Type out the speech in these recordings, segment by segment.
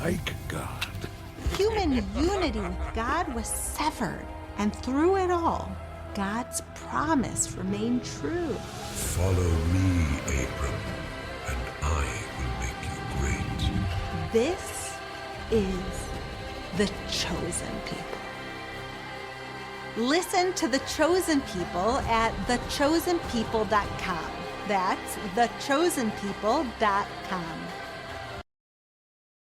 like God. Human unity with God was severed, and through it all, God's promise remained true. Follow me, Abram, and I will make you great. This is the chosen people. Listen to The Chosen People at thechosenpeople.com. That's thechosenpeople.com.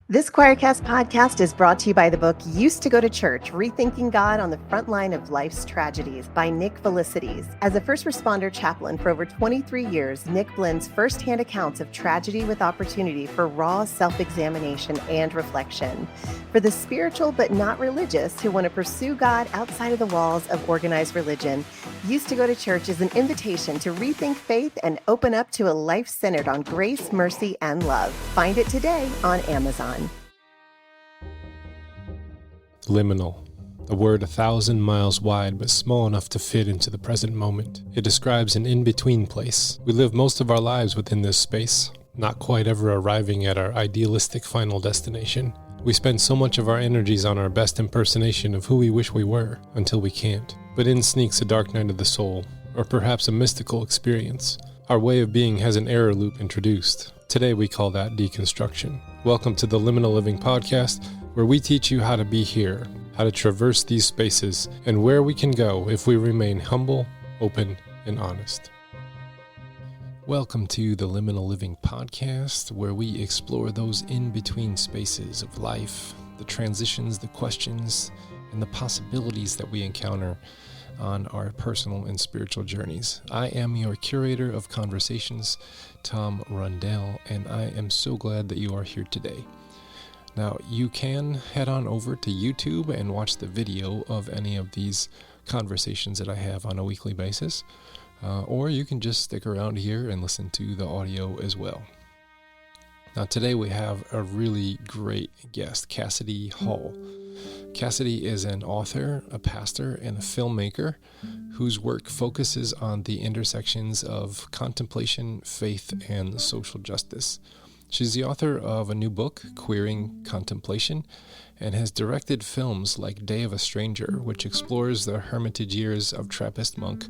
This Choircast podcast is brought to you by the book Used to Go to Church, Rethinking God on the Front Line of Life's Tragedies by Nick Felicities. As a first responder chaplain for over 23 years, Nick blends firsthand accounts of tragedy with opportunity for raw self-examination and reflection. For the spiritual but not religious who want to pursue God outside of the walls of organized religion, Used to Go to Church is an invitation to rethink faith and open up to a life centered on grace, mercy, and love. Find it today on Amazon. Liminal, a word 1,000 miles wide but small enough to fit into the present moment. It describes an in-between place. We live most of our lives within this space, not quite ever arriving at our idealistic final destination. We spend so much of our energies on our best impersonation of who we wish we were, until we can't. But in sneaks a dark night of the soul, or perhaps a mystical experience. Our way of being has an error loop introduced. Today we call that deconstruction. Welcome to the Liminal Living Podcast, where we teach you how to be here, how to traverse these spaces, and where we can go if we remain humble, open, and honest. Welcome to the Liminal Living Podcast, where we explore those in-between spaces of life, the transitions, the questions, and the possibilities that we encounter on our personal and spiritual journeys. I am your curator of conversations, Tom Rundell, and I am so glad that you are here today. Now, you can head on over to YouTube and watch the video of any of these conversations that I have on a weekly basis, or you can just stick around here and listen to the audio as well. Now, today we have a really great guest, Cassidy Hall. Cassidy is an author, a pastor, and a filmmaker whose work focuses on the intersections of contemplation, faith, and social justice. She's the author of a new book, Queering Contemplation, and has directed films like Day of a Stranger, which explores the hermitage years of Trappist monk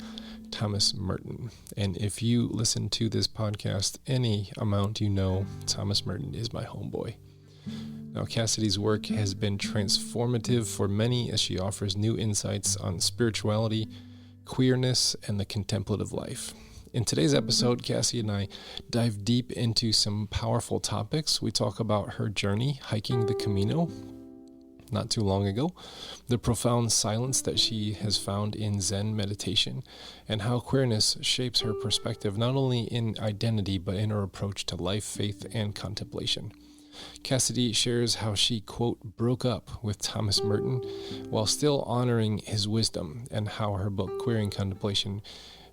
Thomas Merton. And if you listen to this podcast any amount, you know Thomas Merton is my homeboy. Now, Cassidy's work has been transformative for many as she offers new insights on spirituality, queerness, and the contemplative life. In today's episode, Cassie and I dive deep into some powerful topics. We talk about her journey hiking the Camino not too long ago, the profound silence that she has found in Zen meditation, and how queerness shapes her perspective not only in identity but in her approach to life, faith, and contemplation. Cassidy shares how she, quote, broke up with Thomas Merton while still honoring his wisdom, and how her book, Queering Contemplation,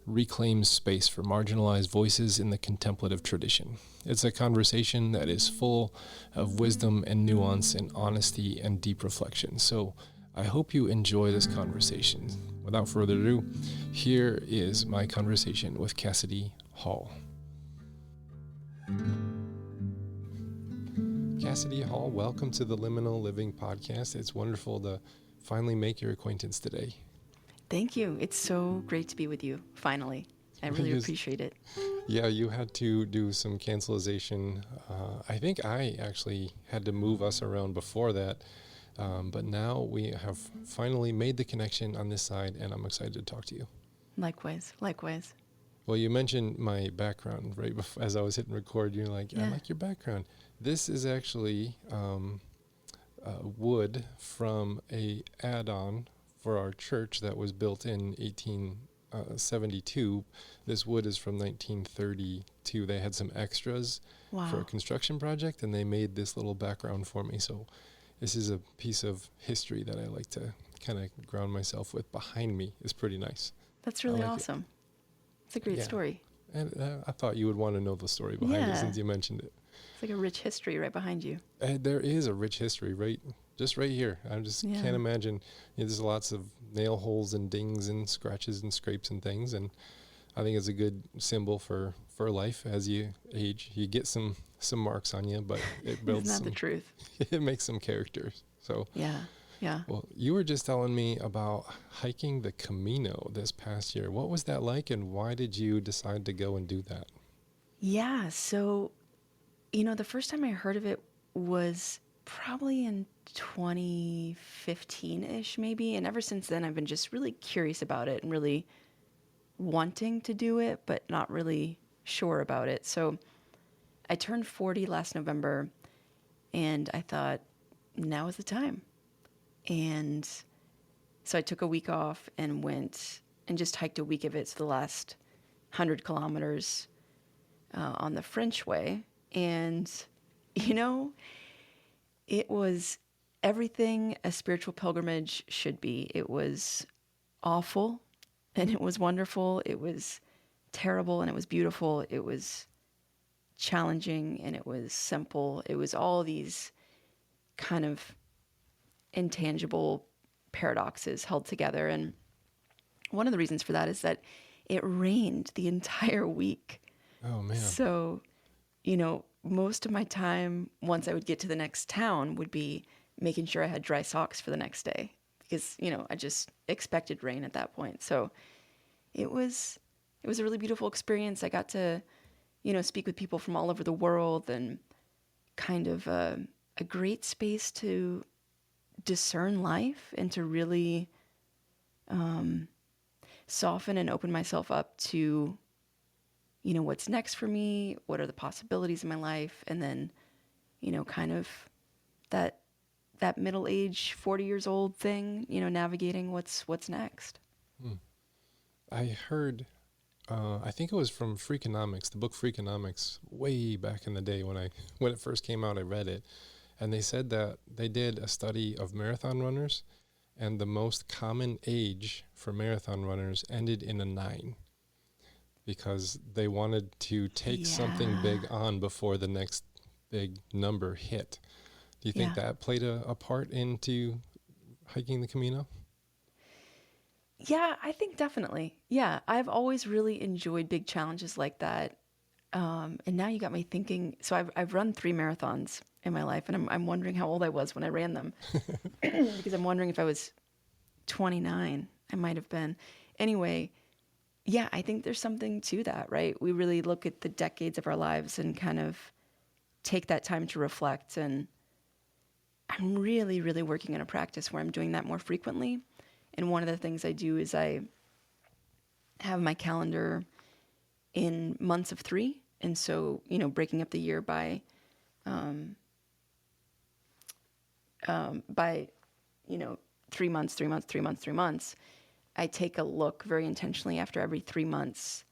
reclaims space for marginalized voices in the contemplative tradition. It's a conversation that is full of wisdom and nuance and honesty and deep reflection. So I hope you enjoy this conversation. Without further ado, here is my conversation with Cassidy Hall. Cassidy Hall, welcome to the Liminal Living Podcast. It's wonderful to finally make your acquaintance today. Thank you. It's so great to be with you, finally. I really appreciate it. Yeah, you had to do some cancelization. I think I actually had to move us around before that. But now we have finally made the connection on this side, and I'm excited to talk to you. Likewise. Well, you mentioned my background right before, as I was hitting record. You're like, I like your background. This is actually wood from a add-on for our church that was built in 1872. This wood is from 1932. They had some extras for a construction project, and they made this little background for me. So this is a piece of history that I like to kind of ground myself with. Behind me is pretty nice. That's really awesome. It's a great story. And I thought you would want to know the story behind it since you mentioned it. It's like a rich history right behind you. There is a rich history right here. I just can't imagine. There's lots of nail holes and dings and scratches and scrapes and things. And I think it's a good symbol for life. As you age, you get some marks on you, but it builds Isn't that the truth? It makes some characters. So Yeah. Yeah. well, you were just telling me about hiking the Camino this past year. What was that like, and why did you decide to go and do that? Yeah. So, the first time I heard of it was probably in 2015-ish, maybe. And ever since then, I've been just really curious about it and really wanting to do it, but not really sure about it. So I turned 40 last November, and I thought, now is the time. And so I took a week off and went and just hiked a week of it. So the last 100 kilometers on the French way. And, it was everything a spiritual pilgrimage should be. It was awful and it was wonderful. It was terrible and it was beautiful. It was challenging and it was simple. It was all these kind of intangible paradoxes held together. And one of the reasons for that is that it rained the entire week. Oh, man. So, most of my time once I would get to the next town would be making sure I had dry socks for the next day because, I just expected rain at that point. So it was a really beautiful experience. I got to, speak with people from all over the world and kind of a great space to discern life and to really soften and open myself up to, what's next for me, what are the possibilities in my life, and then, kind of that middle age, 40 years old thing, navigating what's next. I heard, I think it was from Freakonomics, the book Freakonomics, way back in the day when it first came out. I read it, and they said that they did a study of marathon runners, and the most common age for marathon runners ended in a 9. Because they wanted to take something big on before the next big number hit. Do you think that played a part into hiking the Camino? Yeah, I think definitely. Yeah, I've always really enjoyed big challenges like that. And now you got me thinking. So I've run 3 marathons in my life, and I'm wondering how old I was when I ran them. Because I'm wondering if I was 29. I might have been. Anyway, yeah, I think there's something to that, right? We really look at the decades of our lives and kind of take that time to reflect. And I'm really, really working on a practice where I'm doing that more frequently. And one of the things I do is I have my calendar in months of 3. And so, breaking up the year by 3 months, 3 months, 3 months, 3 months. I take a look very intentionally after every 3 months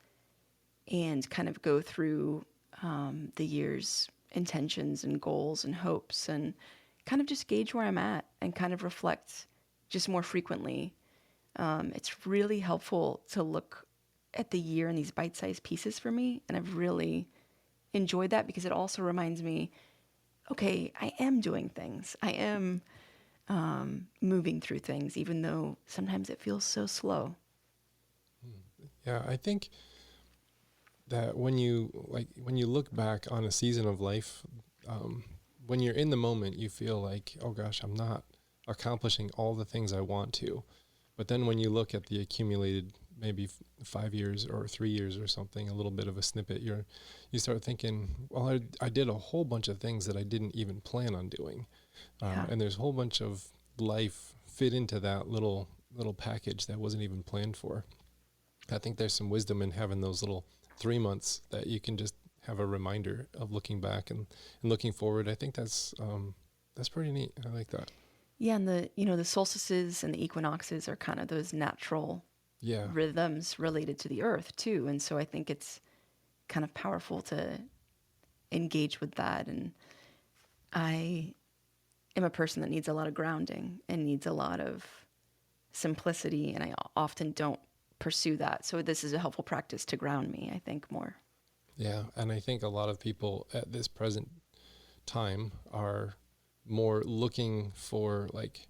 and kind of go through the year's intentions and goals and hopes and kind of just gauge where I'm at and kind of reflect just more frequently. It's really helpful to look at the year in these bite-sized pieces for me, and I've really enjoyed that because it also reminds me, okay, I am doing things. I am moving through things, even though sometimes it feels so slow. Yeah, I think that when you look back on a season of life, when you're in the moment, you feel like, oh gosh, I'm not accomplishing all the things I want to. But then when you look at the accumulated maybe 5 years or 3 years or something, a little bit of a snippet, you start thinking, well, I did a whole bunch of things that I didn't even plan on doing. And there's a whole bunch of life fit into that little package that wasn't even planned for. I think there's some wisdom in having those little 3 months that you can just have a reminder of looking back and looking forward. I think that's pretty neat. I like that. Yeah, and the solstices and the equinoxes are kind of those natural rhythms related to the earth too. And so I think it's kind of powerful to engage with that. And I am a person that needs a lot of grounding and needs a lot of simplicity, and I often don't pursue that. So this is a helpful practice to ground me, I think, more. Yeah, and I think a lot of people at this present time are more looking for like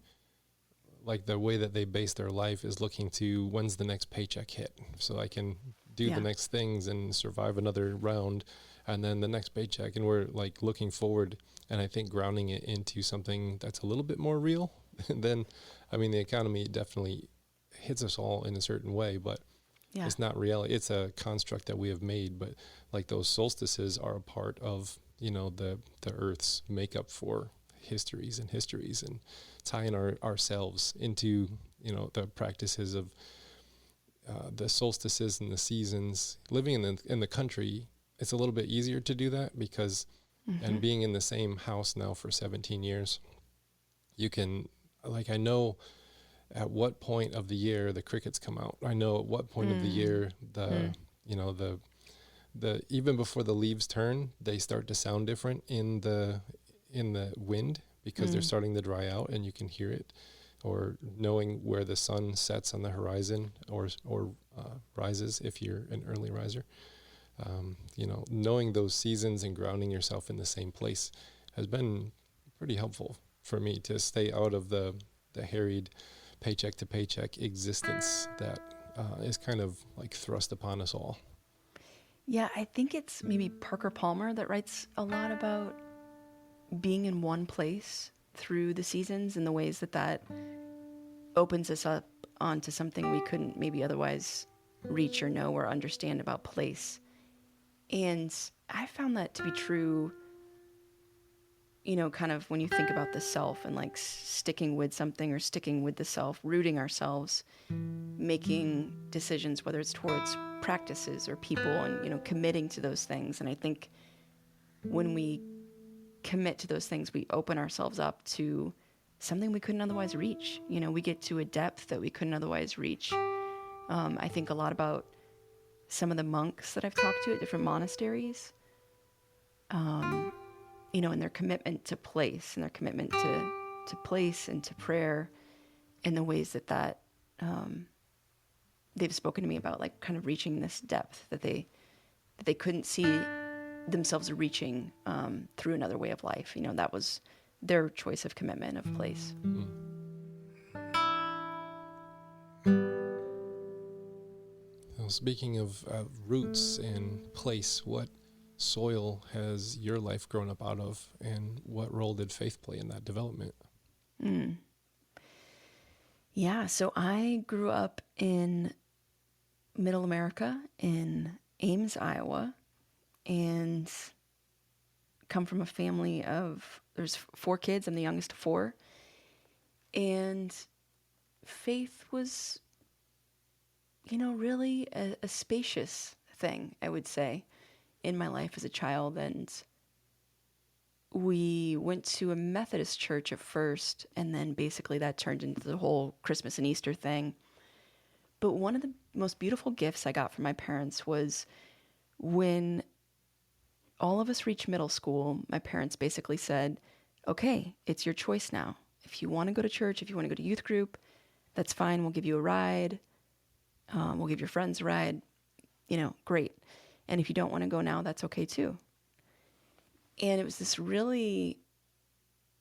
the way that they base their life is looking to when's the next paycheck hit so I can do the next things and survive another round, and then the next paycheck. And we're like looking forward, and I think grounding it into something that's a little bit more real. Then, I mean, the economy definitely hits us all in a certain way, but it's not reality. It's a construct that we have made. But like those solstices are a part of, you know, the Earth's makeup for histories and tying ourselves into, you know, the practices of the solstices and the seasons. Living in the country, it's a little bit easier to do that because, and being in the same house now for 17 years, you can, like, I know at what point of the year the crickets come out. I know at what point of the year you know, the even before the leaves turn, they start to sound different in the wind because they're starting to dry out, and you can hear it. Or knowing where the sun sets on the horizon or rises if you're an early riser. You know, knowing those seasons and grounding yourself in the same place has been pretty helpful for me to stay out of the harried paycheck to paycheck existence that is kind of like thrust upon us all. Yeah, I think it's maybe Parker Palmer that writes a lot about being in one place through the seasons and the ways that opens us up onto something we couldn't maybe otherwise reach or know or understand about place. And I found that to be true, you know, kind of when you think about the self and like sticking with something or sticking with the self, rooting ourselves, making decisions, whether it's towards practices or people, and, you know, committing to those things. And I think when we commit to those things, we open ourselves up to something we couldn't otherwise reach. You know, we get to a depth that we couldn't otherwise reach. I think a lot about some of the monks that I've talked to at different monasteries, you know, and their commitment to place and their commitment to place and to prayer, and the ways that they've spoken to me about, like, kind of reaching this depth that they couldn't see themselves reaching through another way of life. You know, that was their choice of commitment of place. Well, speaking of roots and place, what soil has your life grown up out of, and what role did faith play in that development? Yeah, so I grew up in Middle America in Ames, Iowa, and come from a family of, there's 4 kids. I'm the youngest of 4. And faith was, you know, really a spacious thing, I would say, in my life as a child. And we went to a Methodist church at first, and then basically that turned into the whole Christmas and Easter thing. But one of the most beautiful gifts I got from my parents was when all of us reached middle school, my parents basically said, okay, it's your choice now. If you want to go to church, if you want to go to youth group, that's fine. We'll give you a ride. We'll give your friends a ride. You know, great. And if you don't want to go now, that's okay too. And it was this really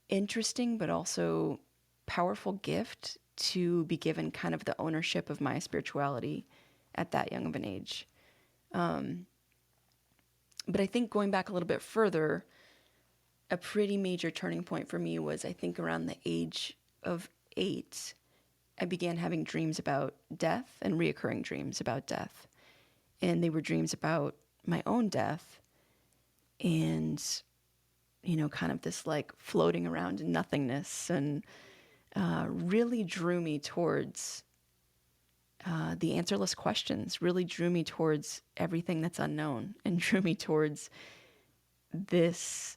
interesting but also powerful gift to be given kind of the ownership of my spirituality at that young of an age. But I think going back a little bit further, a pretty major turning point for me was, I think, around the age of 8, I began having dreams about death, and reoccurring dreams about death. And they were dreams about my own death, and, you know, kind of this like floating around in nothingness, and really drew me towards the answerless questions, really drew me towards everything that's unknown, and drew me towards this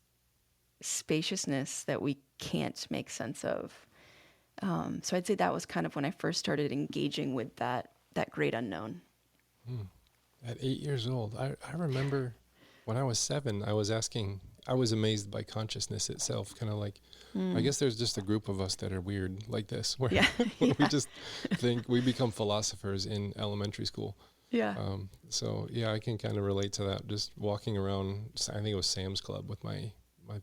spaciousness that we can't make sense of. So I'd say that was kind of when I first started engaging with that great unknown. At 8 years old, I remember when I was 7, I was amazed by consciousness itself, kind of like, I guess there's just a group of us that are weird like this, where we just think we become philosophers in elementary school. Yeah. So yeah, I can kind of relate to that. Just walking around, I think it was Sam's Club with my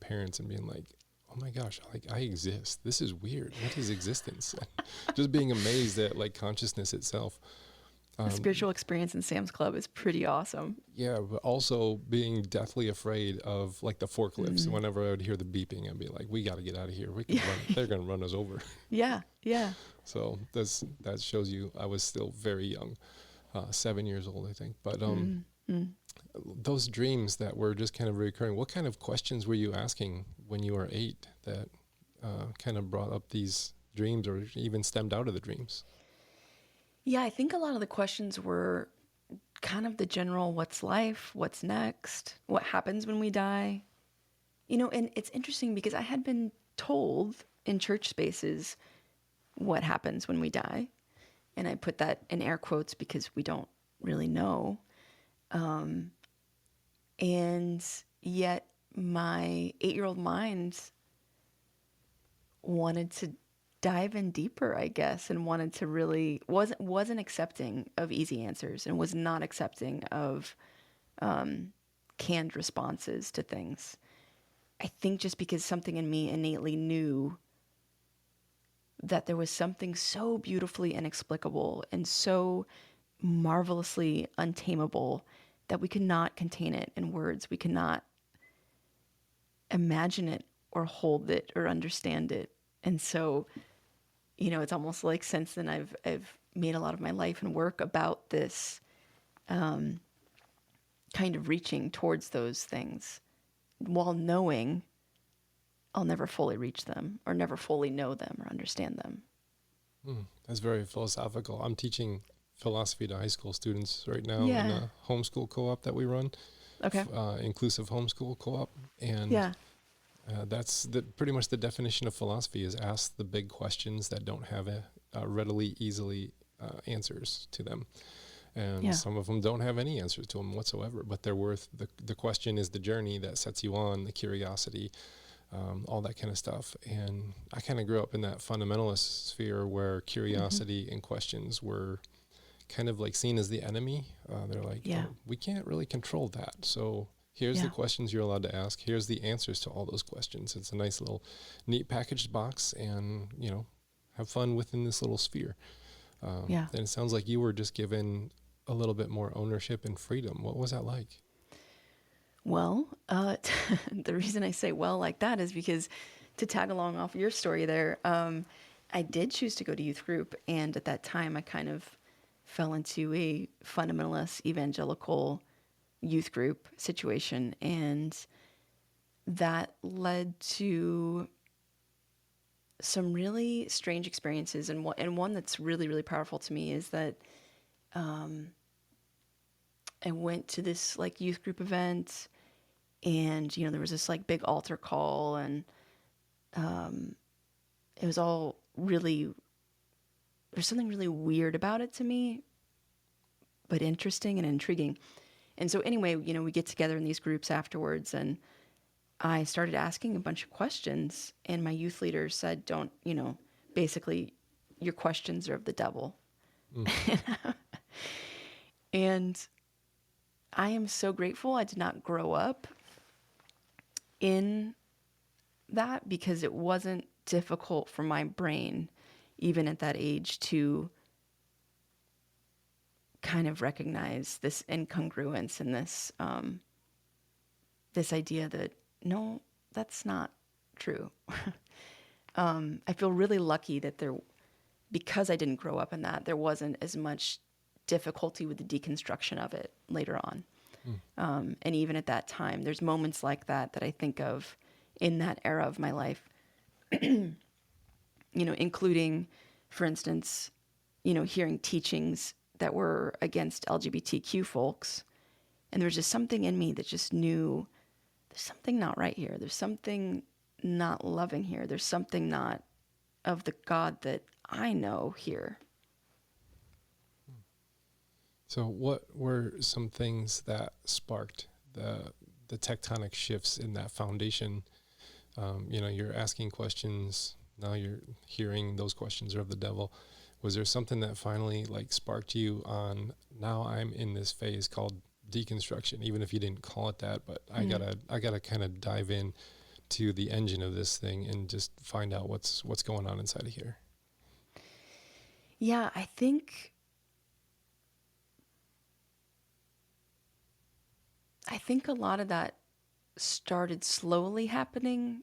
parents, and being like, oh my gosh, like, I exist. This is weird. What is existence? Just being amazed at like consciousness itself. A spiritual experience in Sam's Club is pretty awesome. Yeah, but also being deathly afraid of like the forklifts. Whenever I would hear the beeping, I'd be like, "We got to get out of here. We can run. They're going to run us over." Yeah, yeah. So that shows you I was still very young, 7 years old, I think. But those dreams that were just kind of recurring. What kind of questions were you asking when you were 8 that kind of brought up these dreams, or even stemmed out of the dreams? Yeah, I think a lot of the questions were kind of the general what's life, what's next, what happens when we die. And it's interesting because I had been told in church spaces what happens when we die. And I put that in air quotes because we don't really know. And yet my 8-year-old mind wanted to dive in deeper, I guess, and wanted to really wasn't accepting of easy answers and was not accepting of canned responses to things. I think just because something in me innately knew that there was something so beautifully inexplicable and so marvelously untamable that we could not contain it in words. We could not imagine it or hold it or understand it. And so, it's almost like since then I've made a lot of my life and work about this kind of reaching towards those things while knowing I'll never fully reach them or never fully know them or understand them. That's very philosophical. I'm teaching philosophy to high school students right now Yeah. in a homeschool co-op that we run, Okay. inclusive homeschool co-op. And Yeah. that's pretty much the definition of philosophy, is ask the big questions that don't have readily, easily answers to them. And some of them don't have any answers to them whatsoever, but they're worth, the question is the journey that sets you on, the curiosity, all that kind of stuff. And I kind of grew up in that fundamentalist sphere where curiosity and questions were kind of like seen as the enemy. They're like, Yeah. "Oh, we can't really control that. So here's the questions you're allowed to ask. Here's the answers to all those questions." It's a nice little neat packaged box, and, have fun within this little sphere. Yeah. And it sounds like you were just given a little bit more ownership and freedom. What was that like? Well, the reason I say well like that is because, to tag along off your story there, I did choose to go to youth group. And at that time, I kind of fell into a fundamentalist evangelical youth group situation. And that led to some really strange experiences. And one that's really, really powerful to me is that I went to this like youth group event, and there was this like big altar call, and it was all really, there's something really weird about it to me, but interesting and intriguing. And so anyway, we get together in these groups afterwards, and I started asking a bunch of questions, and my youth leader said, don't, basically your questions are of the devil. And I am so grateful I did not grow up in that, because it wasn't difficult for my brain, even at that age, to kind of recognize this incongruence and this idea that, no, that's not true. I feel really lucky that because I didn't grow up in that, there wasn't as much difficulty with the deconstruction of it later on. And even at that time, there's moments like that I think of in that era of my life, including, for instance, hearing teachings that were against LGBTQ folks. And there was just something in me that just knew there's something not right here. There's something not loving here. There's something not of the God that I know here. So what were some things that sparked the tectonic shifts in that foundation? You're asking questions, now you're hearing those questions are of the devil. Was there something that finally like sparked you on, now I'm in this phase called deconstruction, even if you didn't call it that, but I gotta kind of dive in to the engine of this thing and just find out what's going on inside of here? Yeah, I think I think a lot of that started slowly happening.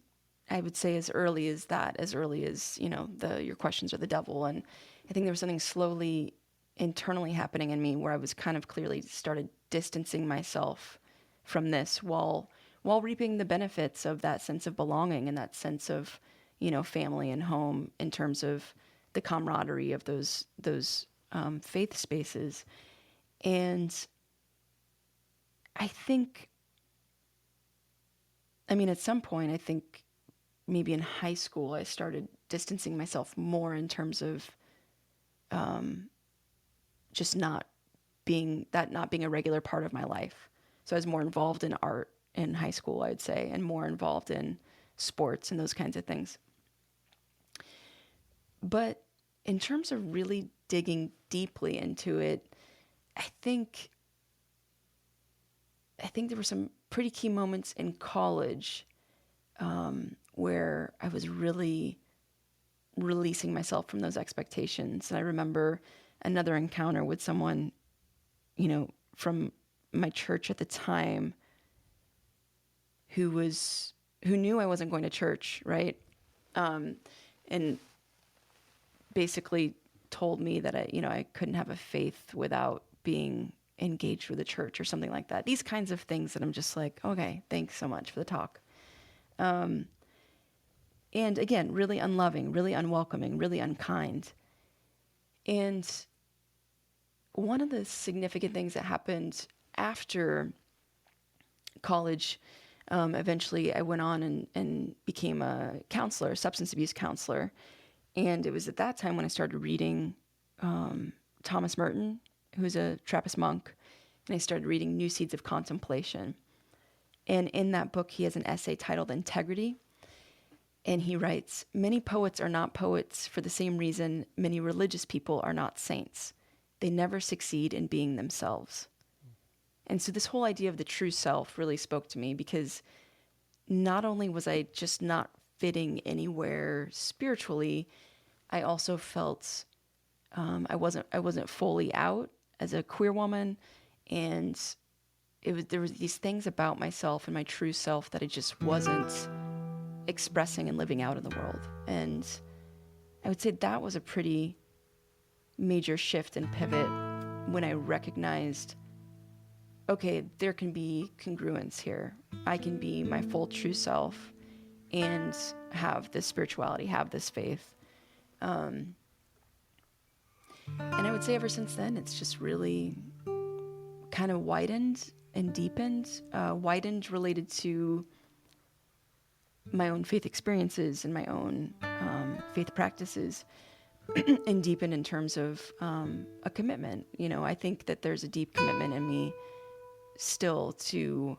I would say as early as that, as early as, your questions are the devil. And I think there was something slowly internally happening in me where I was kind of clearly started distancing myself from this while reaping the benefits of that sense of belonging and that sense of, family and home in terms of the camaraderie of those faith spaces. And I think, at some point, I think maybe in high school, I started distancing myself more in terms of just not being a regular part of my life. So I was more involved in art in high school, I would say, and more involved in sports and those kinds of things. But in terms of really digging deeply into it, I think there were some pretty key moments in college where I was really releasing myself from those expectations. And I remember another encounter with someone, from my church at the time who knew I wasn't going to church, right? And basically told me that I couldn't have a faith without being engaged with the church or something like that. These kinds of things that I'm just like, okay, thanks so much for the talk. And again, really unloving, really unwelcoming, really unkind. And one of the significant things that happened after college, eventually I went on and became a counselor, substance abuse counselor. And it was at that time when I started reading Thomas Merton, who's a Trappist monk, and I started reading New Seeds of Contemplation. And in that book, he has an essay titled Integrity. And he writes, "Many poets are not poets for the same reason many religious people are not saints. They never succeed in being themselves." And so this whole idea of the true self really spoke to me, because not only was I just not fitting anywhere spiritually, I also felt I wasn't fully out as a queer woman, and there was these things about myself and my true self that I just wasn't expressing and living out in the world. And I would say that was a pretty major shift and pivot when I recognized, okay, there can be congruence here. I can be my full true self and have this spirituality, have this faith. And I would say ever since then, it's just really kind of widened and deepened. Widened related to my own faith experiences and my own faith practices, and deepened in terms of a commitment. I think that there's a deep commitment in me still to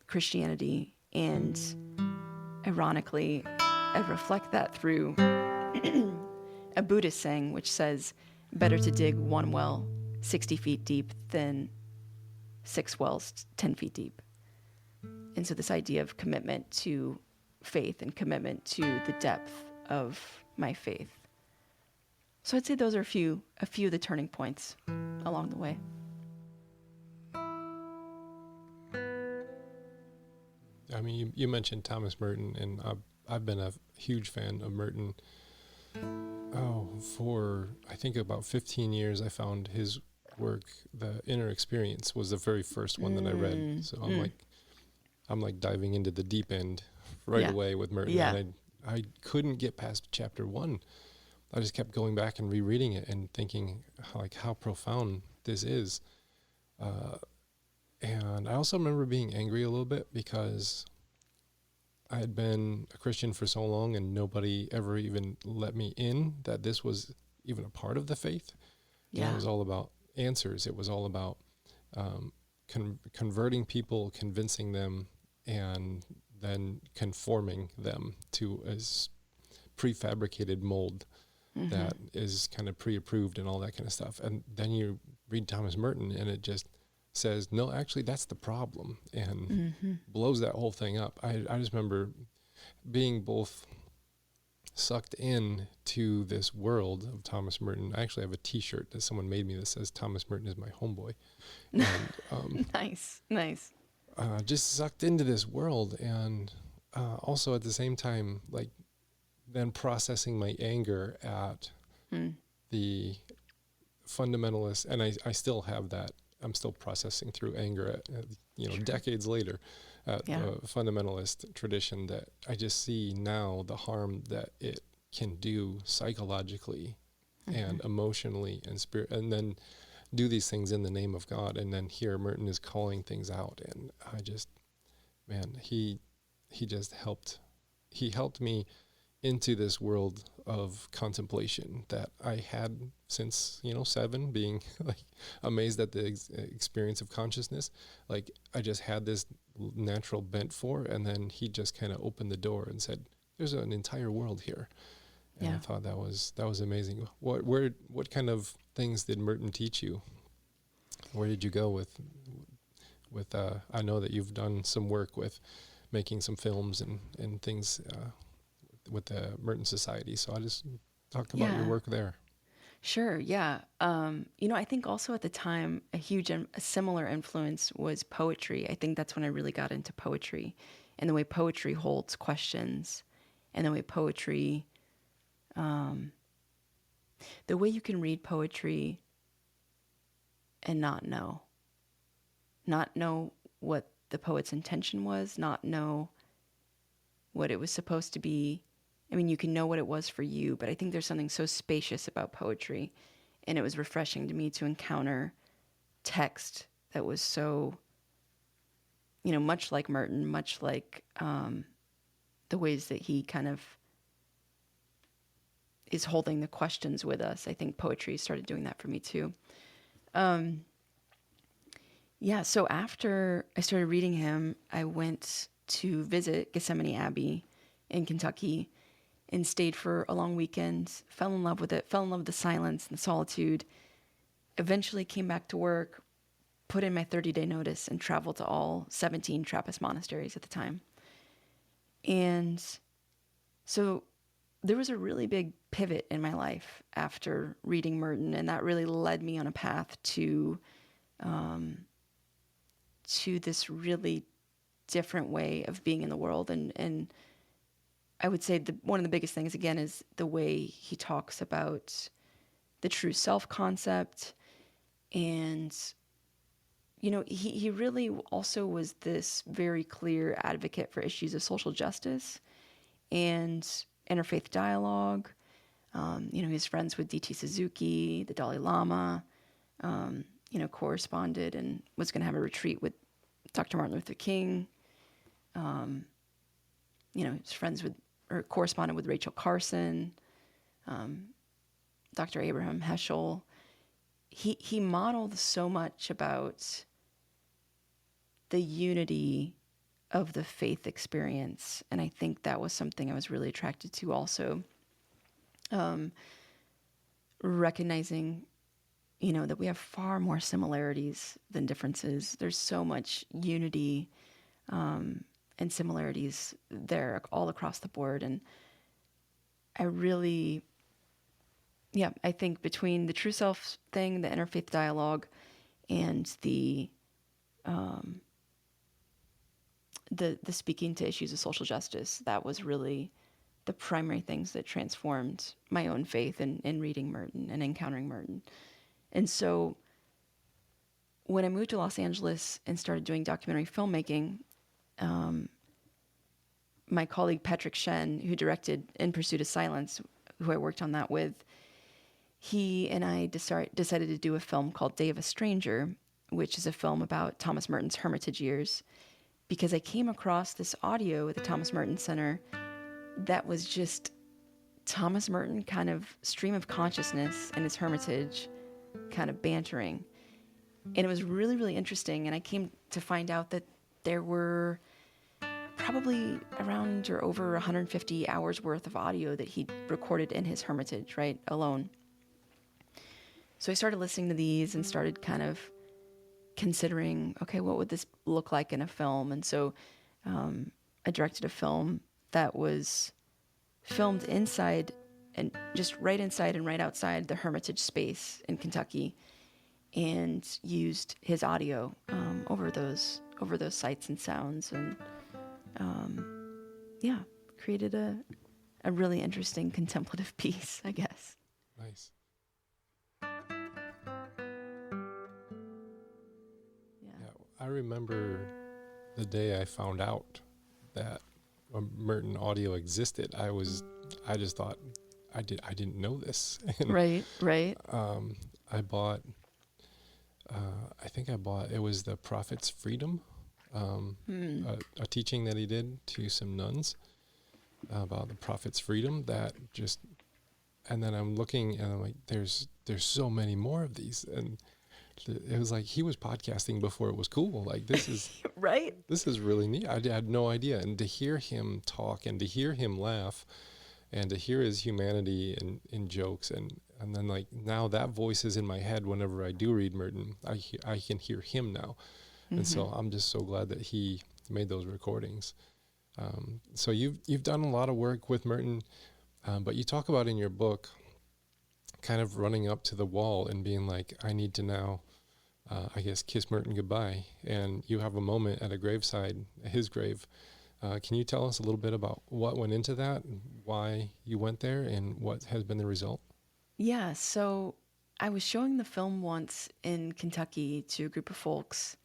Christianity, and ironically, I reflect that through a Buddhist saying, which says, "Better to dig one well 60 feet deep than 6 wells 10 feet deep." And so this idea of commitment to faith and commitment to the depth of my faith. So I'd say those are a few of the turning points along the way. I mean, you mentioned Thomas Merton, and I've been a huge fan of Merton. For I think about 15 years, I found his work, The Inner Experience, was the very first one that I read. So I'm like diving into the deep end right away with Merton. Yeah. And I couldn't get past chapter 1. I just kept going back and rereading it and thinking how profound this is. And I also remember being angry a little bit because I had been a Christian for so long and nobody ever even let me in that this was even a part of the faith. Yeah. It was all about answers. It was all about converting people, convincing them, and then conforming them to a prefabricated mold that is kind of pre-approved and all that kind of stuff. And then you read Thomas Merton and it just says, no, actually that's the problem, and blows that whole thing up. I just remember being both sucked in to this world of Thomas Merton. I actually have a T-shirt that someone made me that says Thomas Merton is my homeboy. And Nice. just sucked into this world, and also at the same time, like, then processing my anger at the fundamentalists, and I still have that. I'm still processing through anger at decades later, at the fundamentalist tradition, that I just see now the harm that it can do psychologically and emotionally and spirit, and then do these things in the name of God. And then here Merton is calling things out, and I just, man, he just helped me into this world of contemplation that I had since 7, being like amazed at the experience of consciousness. Like, I just had this natural bent for, and then he just kind of opened the door and said, there's an entire world here. And I thought that was amazing. What kind of things did Merton teach you? Where did you go with I know that you've done some work with making some films and things with the Merton Society. So I just talked about your work there. Sure. Yeah. I think also at the time, a similar influence was poetry. I think that's when I really got into poetry, and the way poetry holds questions, and the way poetry, the way you can read poetry and not know what the poet's intention was, not know what it was supposed to be. I mean, you can know what it was for you, but I think there's something so spacious about poetry, and it was refreshing to me to encounter text that was so, much like Merton, much like the ways that he kind of is holding the questions with us. I think poetry started doing that for me too. So after I started reading him, I went to visit Gethsemane Abbey in Kentucky and stayed for a long weekend, fell in love with it, fell in love with the silence and the solitude, eventually came back to work, put in my 30-day notice, and traveled to all 17 Trappist monasteries at the time. And so there was a really big pivot in my life after reading Merton, and that really led me on a path to this really different way of being in the world. And I would say one of the biggest things, again, is the way he talks about the true self concept. And, he really also was this very clear advocate for issues of social justice and interfaith dialogue. He was friends with D.T. Suzuki, the Dalai Lama, corresponded and was going to have a retreat with Dr. Martin Luther King. He was friends with, or corresponded with, Rachel Carson, Dr. Abraham Heschel. He modeled so much about the unity of the faith experience, and I think that was something I was really attracted to also. Recognizing, that we have far more similarities than differences. There's so much unity and similarities there all across the board. And I really, I think between the true self thing, the interfaith dialogue, and the speaking to issues of social justice, that was really the primary things that transformed my own faith in reading Merton and encountering Merton. And so when I moved to Los Angeles and started doing documentary filmmaking, my colleague Patrick Shen, who directed In Pursuit of Silence, who I worked on that with, he and I decided to do a film called Day of a Stranger, which is a film about Thomas Merton's hermitage years, because I came across this audio at the Thomas Merton Center that was just Thomas Merton kind of stream of consciousness in his hermitage, kind of bantering. And it was really, really interesting. And I came to find out that there were probably around or over 150 hours worth of audio that he recorded in his hermitage, right, alone. So I started listening to these and started kind of considering, okay, what would this look like in a film? And so I directed a film that was filmed inside and just right inside and right outside the Hermitage space in Kentucky, and used his audio over those sights and sounds, and created a really interesting contemplative piece, I guess. Nice. Yeah, I remember the day I found out that Merton audio existed. I just thought I didn't know this. And Right. I bought. I think I bought. It was the Prophet's Freedom, a teaching that he did to some nuns about the Prophet's Freedom. And then I'm looking and I'm like, there's so many more of these, and it was like he was podcasting before it was cool. Like, this is Right. this is really neat. I had no idea, and to hear him talk and to hear him laugh, and to hear his humanity in jokes, and then like now that voice is in my head whenever I do read Merton. I can hear him now, and so I'm just so glad that he made those recordings. So you've done a lot of work with Merton, but you talk about in your book kind of running up to the wall and being like, I need to now, I guess, kiss Merton goodbye. And you have a moment at a graveside, his grave. Can you tell us a little bit about what went into that, why you went there, and what has been the result? Yeah, so I was showing the film once in Kentucky to a group of folks,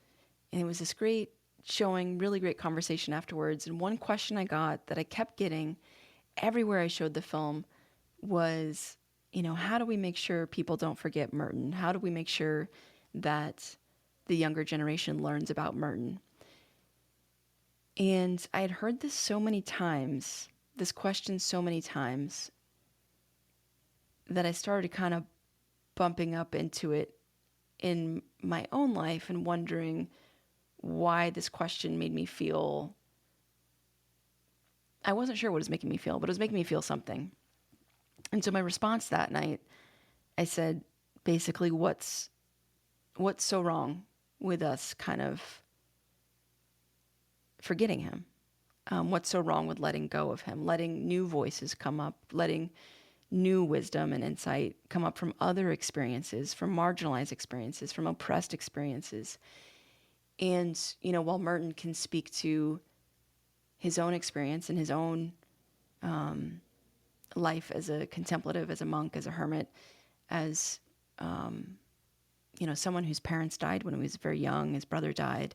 and it was this great showing, really great conversation afterwards. And one question I got that I kept getting everywhere I showed the film was, how do we make sure people don't forget Merton? How do we make sure that the younger generation learns about Merton? And I had heard this so many times, this question so many times, that I started kind of bumping up into it in my own life and wondering why this question made me feel. I wasn't sure what it was making me feel, but it was making me feel something. And so my response that night, I said, basically, what's so wrong with us kind of forgetting him? What's so wrong with letting go of him, letting new voices come up, letting new wisdom and insight come up from other experiences, from marginalized experiences, from oppressed experiences? And, while Merton can speak to his own experience and his own life as a contemplative, as a monk, as a hermit, as, someone whose parents died when he was very young, his brother died,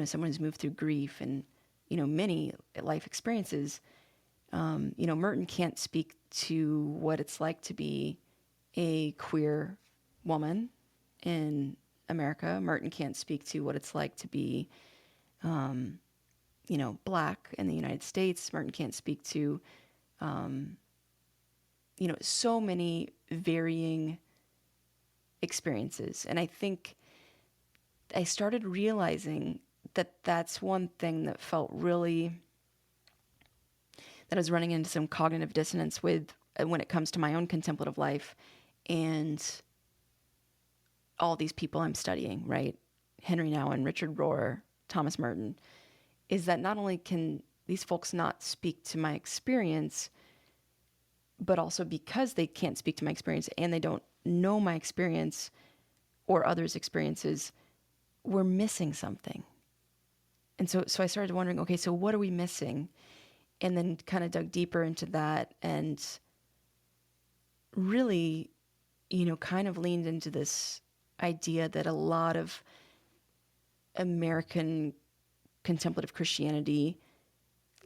someone who's moved through grief and, many life experiences. Merton can't speak to what it's like to be a queer woman in America. Merton can't speak to what it's like to be, Black in the United States. Merton can't speak to, so many varying experiences. And I think I started realizing that that's one thing that felt really, that I was running into some cognitive dissonance with when it comes to my own contemplative life and all these people I'm studying, right? Henry Nouwen, Richard Rohr, Thomas Merton, is that not only can these folks not speak to my experience, but also because they can't speak to my experience and they don't know my experience or others' experiences, we're missing something. And so I started wondering, okay, so what are we missing? And then kind of dug deeper into that and really, kind of leaned into this idea that a lot of American contemplative Christianity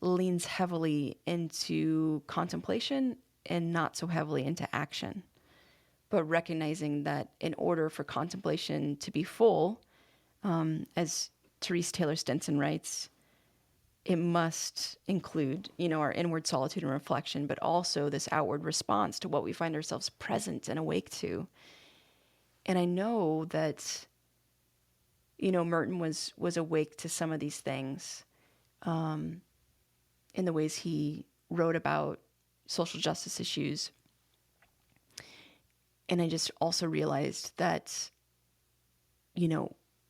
leans heavily into contemplation and not so heavily into action. But recognizing that in order for contemplation to be full, as Therese Taylor Stinson writes, it must include, our inward solitude and reflection, but also this outward response to what we find ourselves present and awake to. And I know that, Merton was awake to some of these things in the ways he wrote about social justice issues. And I just also realized that,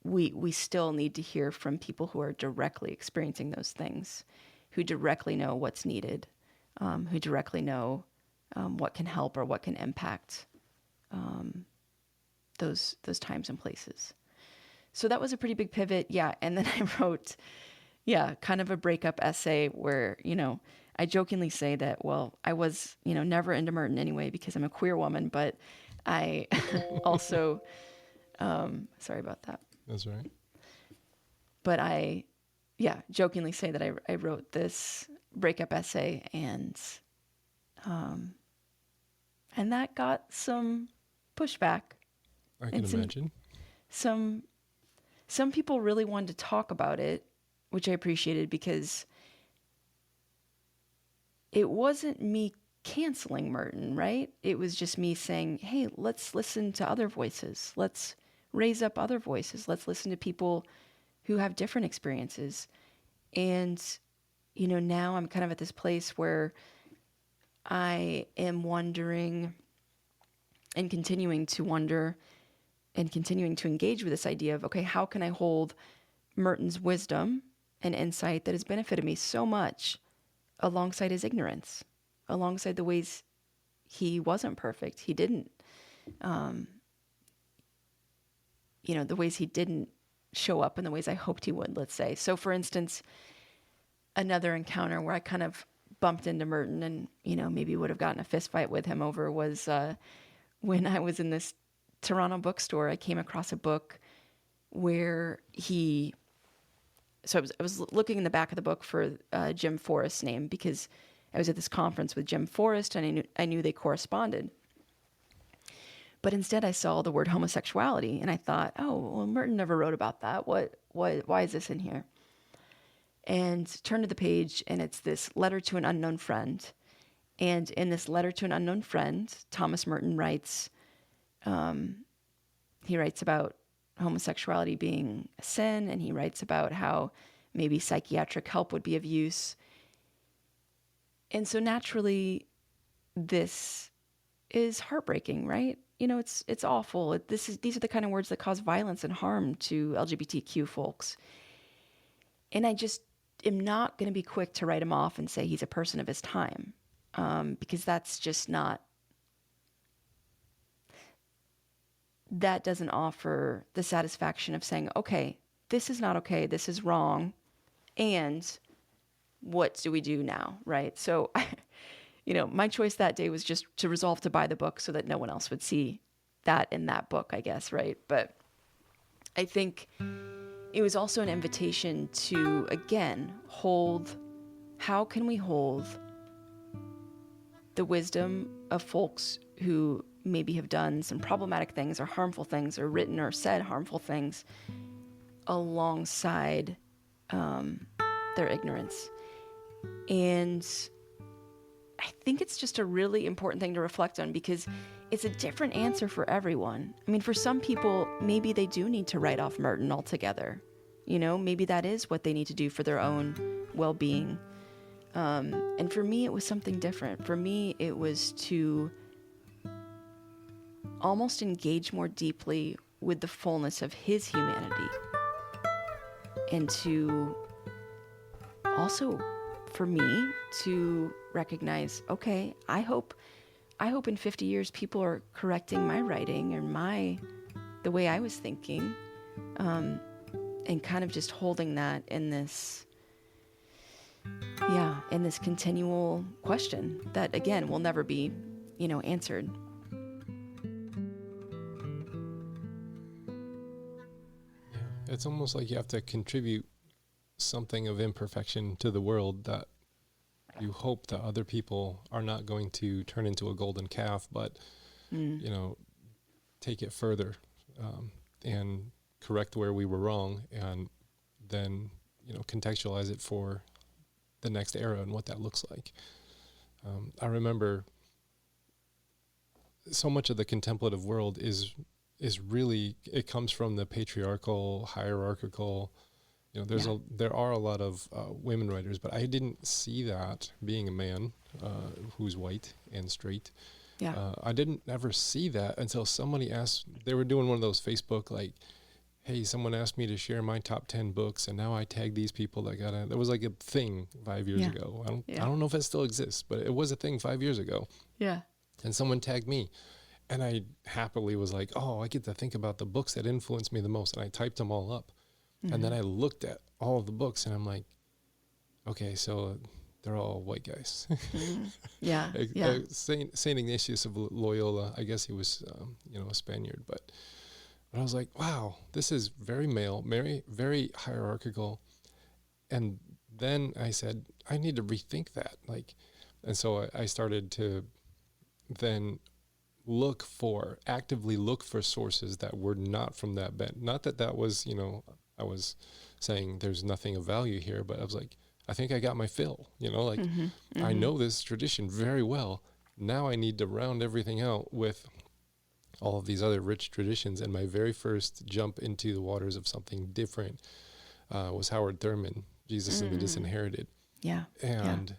we still need to hear from people who are directly experiencing those things, who directly know what's needed, who directly know what can help or what can impact those times and places. So that was a pretty big pivot. Yeah. And then I wrote, kind of a breakup essay where, I jokingly say that, well, I was, never into Merton anyway, because I'm a queer woman, but I also, sorry about that. That's right. But I, jokingly say that I wrote this breakup essay, and that got some pushback. I can imagine. Some people really wanted to talk about it, which I appreciated, because it wasn't me canceling Merton, right? It was just me saying, hey, let's listen to other voices. Let's raise up other voices. Let's listen to people who have different experiences. And, now I'm kind of at this place where I am wondering and continuing to wonder and continuing to engage with this idea of, okay, how can I hold Merton's wisdom and insight that has benefited me so much alongside his ignorance, alongside the ways he wasn't perfect. He didn't, the ways he didn't show up in the ways I hoped he would, let's say. So for instance, another encounter where I kind of bumped into Merton and, maybe would have gotten a fist fight with him over was when I was in this Toronto bookstore. I came across a book where I was looking in the back of the book for Jim Forrest's name, because I was at this conference with Jim Forrest and I knew they corresponded. But instead I saw the word homosexuality and I thought, oh, well, Merton never wrote about that. Why is this in here? And turned to the page, and it's this letter to an unknown friend. And in this letter to an unknown friend, Thomas Merton writes, he writes about homosexuality being a sin, and he writes about how maybe psychiatric help would be of use. And so naturally, this is heartbreaking, right? It's awful. These are the kind of words that cause violence and harm to LGBTQ folks. And I just am not going to be quick to write him off and say he's a person of his time, because that's just not. That doesn't offer the satisfaction of saying, okay, this is not okay, this is wrong, and what do we do now, right? So, my choice that day was just to resolve to buy the book so that no one else would see that in that book, I guess, right? But I think it was also an invitation to, again, how can we hold the wisdom of folks who maybe have done some problematic things or harmful things or written or said harmful things alongside their ignorance. And I think it's just a really important thing to reflect on, because it's a different answer for everyone. I mean, for some people, maybe they do need to write off Merton altogether. Maybe that is what they need to do for their own well-being. And for me, it was something different. For me, it was to almost engage more deeply with the fullness of his humanity, and to also, for me, to recognize, okay, I hope in 50 years people are correcting my writing or the way I was thinking, and kind of just holding that in this continual question that, again, will never be, answered. It's almost like you have to contribute something of imperfection to the world that you hope that other people are not going to turn into a golden calf, but, take it further and correct where we were wrong, and then, contextualize it for the next era and what that looks like. I remember so much of the contemplative world is really, it comes from the patriarchal, hierarchical, there are a lot of women writers, but I didn't see that, being a man who's white and straight. I didn't ever see that until somebody asked. They were doing one of those Facebook, like, hey, someone asked me to share my top 10 books, and now I tag these people that got it. That was like a thing 5 years Yeah. ago. I Yeah. don't know if it still exists, but it was a thing 5 years ago. Yeah. And someone tagged me, and I happily was like, oh, I get to think about the books that influenced me the most. And I typed them all up. And then I looked at all of the books, and I'm like, okay, so they're all white guys. Yeah. Yeah. Saint Ignatius of Loyola, I guess he was, a Spaniard, but I was like, wow, this is very male, very, very hierarchical. And then I said, I need to rethink that. And so I started to then actively look for sources that were not from that bent. Not that that was, I was saying there's nothing of value here, but I was like, I think I got my fill, I know this tradition very well. Now I need to round everything out with all of these other rich traditions. And my very first jump into the waters of something different was Howard Thurman, Jesus and the Disinherited. Yeah. And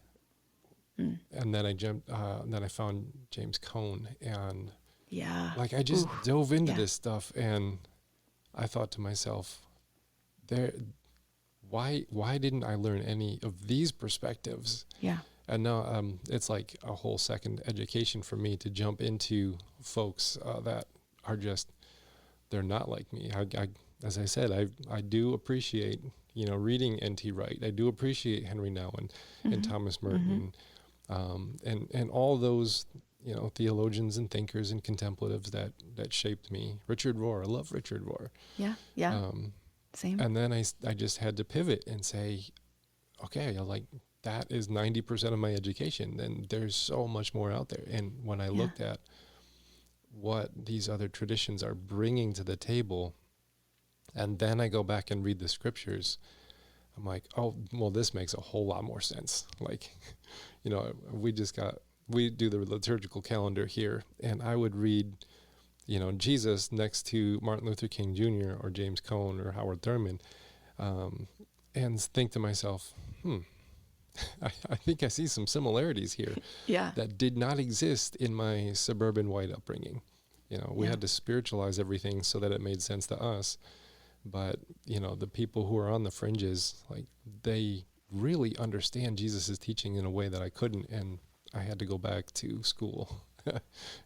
then I jumped, then I found James Cone, and I just dove into this stuff, and I thought to myself, why didn't I learn any of these perspectives? Yeah. And now it's like a whole second education for me to jump into folks that are just, they're not like me. As I said, I do appreciate, reading N.T. Wright. I do appreciate Henry Nouwen and Thomas Merton, and all those, theologians and thinkers and contemplatives that shaped me. Richard Rohr, I love Richard Rohr. Yeah. Yeah. Same. And then I just had to pivot and say, okay, that is 90% of my education. And there's so much more out there. And when I looked at what these other traditions are bringing to the table, and then I go back and read the scriptures, I'm like, oh, well, this makes a whole lot more sense. We do the liturgical calendar here, and I would read, Jesus next to Martin Luther King Jr. or James Cone or Howard Thurman, and think to myself, I think I see some similarities here that did not exist in my suburban white upbringing. We had to spiritualize everything so that it made sense to us. But, the people who are on the fringes, they really understand Jesus' teaching in a way that I couldn't. And I had to go back to school,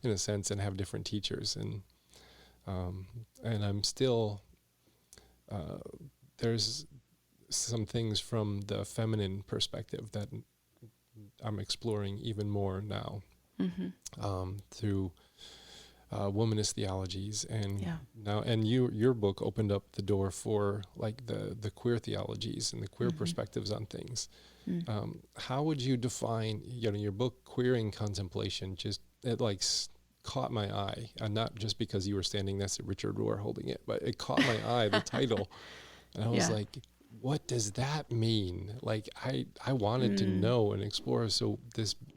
in a sense, and have different teachers. And I'm still, there's some things from the feminine perspective that I'm exploring even more now, through womanist theologies, and now, and your book opened up the door for the queer theologies and the queer perspectives on things. How would you define, your book Queering Contemplation? It caught my eye, and not just because you were standing next to Richard Rohr holding it, but it caught my eye, the title, and I was like, what does that mean? I wanted to know and explore. So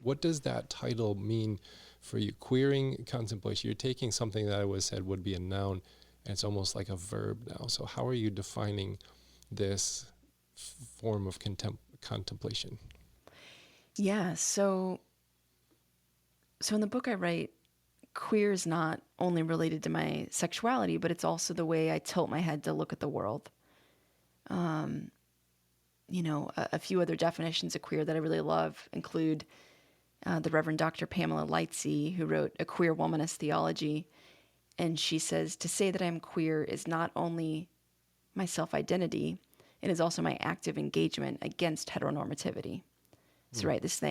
what does that title mean for you? Queering Contemplation. You're taking something that I would have said would be a noun, and it's almost like a verb now. So how are you defining this form of contemplation? Yeah. So in the book I write, queer is not only related to my sexuality, but it's also the way I tilt my head to look at the world. A few other definitions of queer that I really love include the Reverend Dr. Pamela Lightsey, who wrote A Queer Womanist Theology. And she says, to say that I'm queer is not only my self-identity, it is also my active engagement against heteronormativity. So, right, this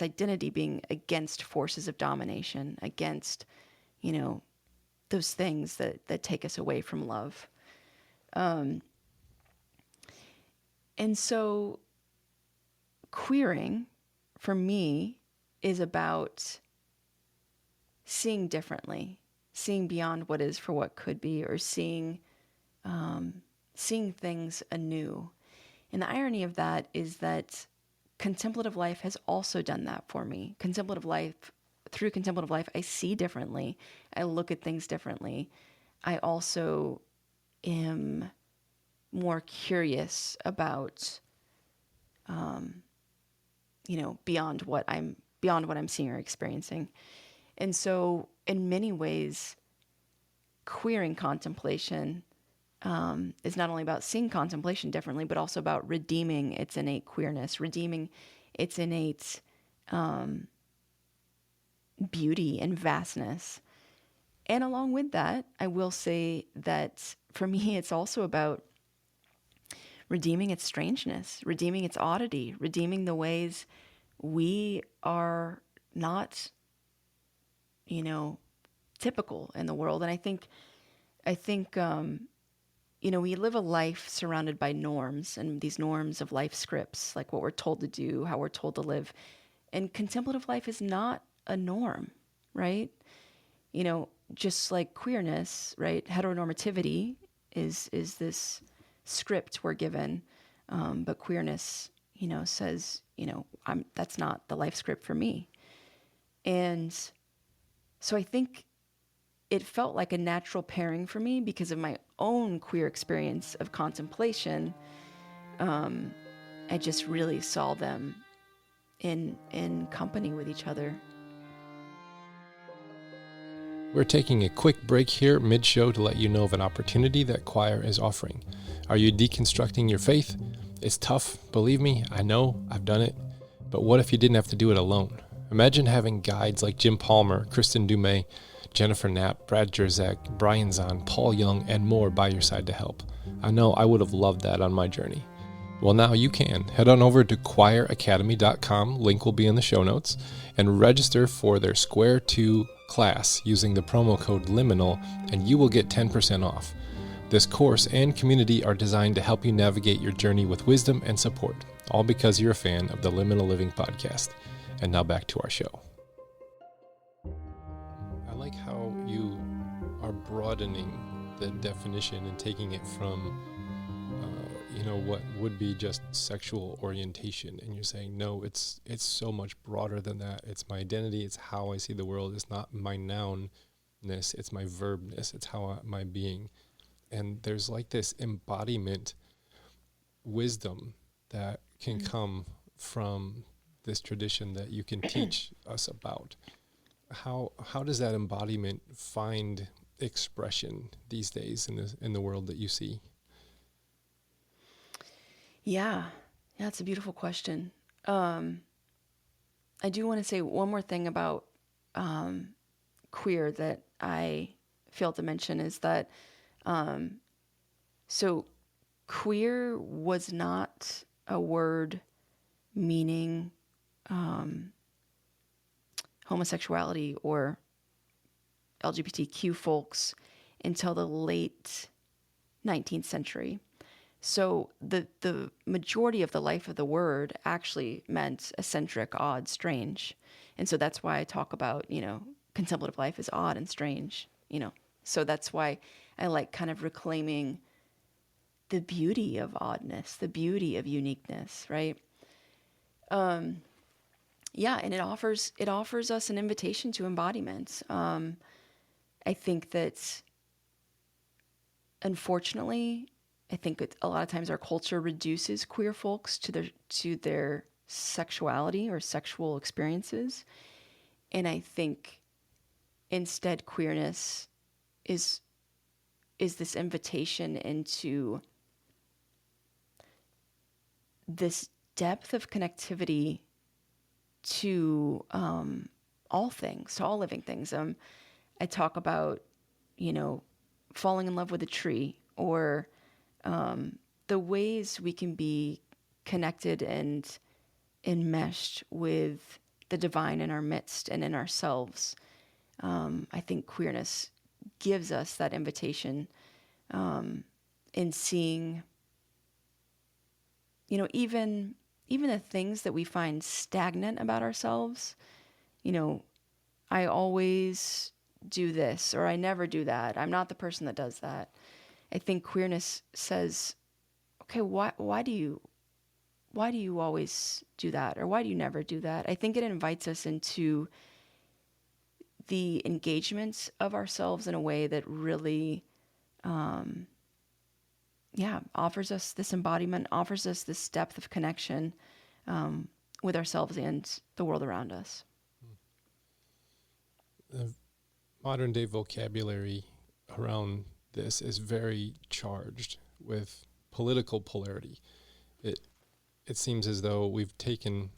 identity being against forces of domination, against, those things that take us away from love. And so queering, for me, is about seeing differently, seeing beyond what is for what could be, or seeing things anew. And the irony of that is that contemplative life has also done that for me. Through contemplative life, I see differently. I look at things differently. I also am more curious about, beyond what I'm seeing or experiencing. And so in many ways, queering contemplation is not only about seeing contemplation differently, but also about redeeming its innate queerness, redeeming its innate beauty and vastness. And along with that, I will say that for me, it's also about redeeming its strangeness, redeeming its oddity, redeeming the ways we are not, typical in the world. And I think, we live a life surrounded by norms, and these norms of life scripts, like what we're told to do, how we're told to live. And contemplative life is not a norm, right? Just like queerness, right? Heteronormativity is this script we're given, but queerness, says, that's not the life script for me. And so I think it felt like a natural pairing for me because of my own queer experience of contemplation. I just really saw them in company with each other. We're taking a quick break here mid-show to let you know of an opportunity that Choir is offering. Are you deconstructing your faith? It's tough, believe me, I know, I've done it. But what if you didn't have to do it alone? Imagine having guides like Jim Palmer, Kristen Dumais, Jennifer Knapp, Brad Jerzak, Brian Zahn, Paul Young, and more by your side to help. I know I would have loved that on my journey. Well, now you can. Head on over to choiracademy.com, link will be in the show notes, and register for their Square 2 class using the promo code LIMINAL, and you will get 10% off. This course and community are designed to help you navigate your journey with wisdom and support, all because you're a fan of the Liminal Living podcast. And now back to our show. I like how you are broadening the definition and taking it from what would be just sexual orientation, and you're saying no, it's so much broader than that. It's my identity, it's how I see the world. It's not my nounness, it's my verbness, it's how my being. And there's like this embodiment wisdom that can come from this tradition that you can teach us about. How does that embodiment find expression these days in the world that you see? Yeah, it's a beautiful question. I do want to say one more thing about queer that I failed to mention is that so queer was not a word meaning homosexuality or LGBTQ folks until the late 19th century. So the majority of the life of the word actually meant eccentric, odd, strange. And so that's why I talk about, contemplative life is odd and strange, So that's why I like kind of reclaiming the beauty of oddness, the beauty of uniqueness, right? And it offers us an invitation to embodiment. I think that, unfortunately, a lot of times our culture reduces queer folks to their sexuality or sexual experiences, and I think instead queerness is this invitation into this depth of connectivity to all things, to all living things. I talk about falling in love with a tree, or the ways we can be connected and enmeshed with the divine in our midst and in ourselves. I think queerness gives us that invitation in seeing, even the things that we find stagnant about ourselves. I always do this, or I never do that. I'm not the person that does that. I think queerness says, okay, why do you always do that? Or why do you never do that? I think it invites us into the engagement of ourselves in a way that really, offers us this embodiment, offers us this depth of connection with ourselves and the world around us. The modern day vocabulary around this is very charged with political polarity. It seems as though we've taken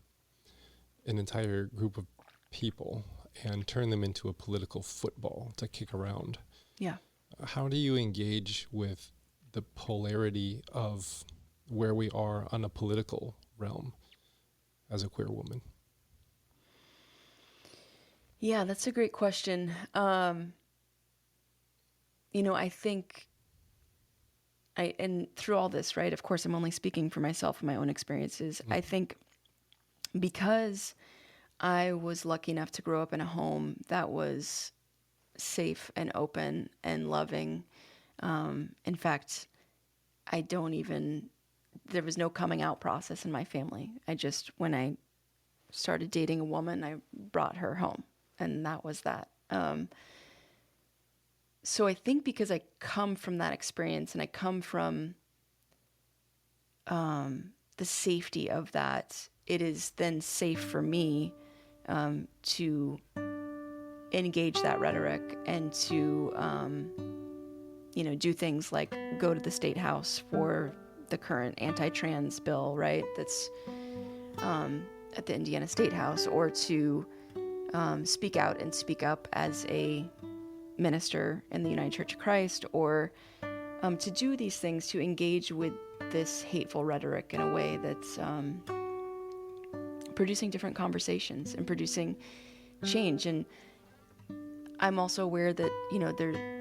an entire group of people and turned them into a political football to kick around. Yeah. How do you engage with the polarity of where we are on a political realm as a queer woman? Yeah, that's a great question. I think and through all this, right, of course, I'm only speaking for myself and my own experiences. I think because I was lucky enough to grow up in a home that was safe and open and loving. In fact, there was no coming out process in my family. When I started dating a woman, I brought her home, and that was that. So I think because I come from that experience and I come from the safety of that, it is then safe for me to engage that rhetoric and to, do things like go to the state house for the current anti-trans bill, right? That's at the Indiana State House, or to speak out and speak up as a minister in the United Church of Christ, or to do these things, to engage with this hateful rhetoric in a way that's producing different conversations and producing change. And I'm also aware that,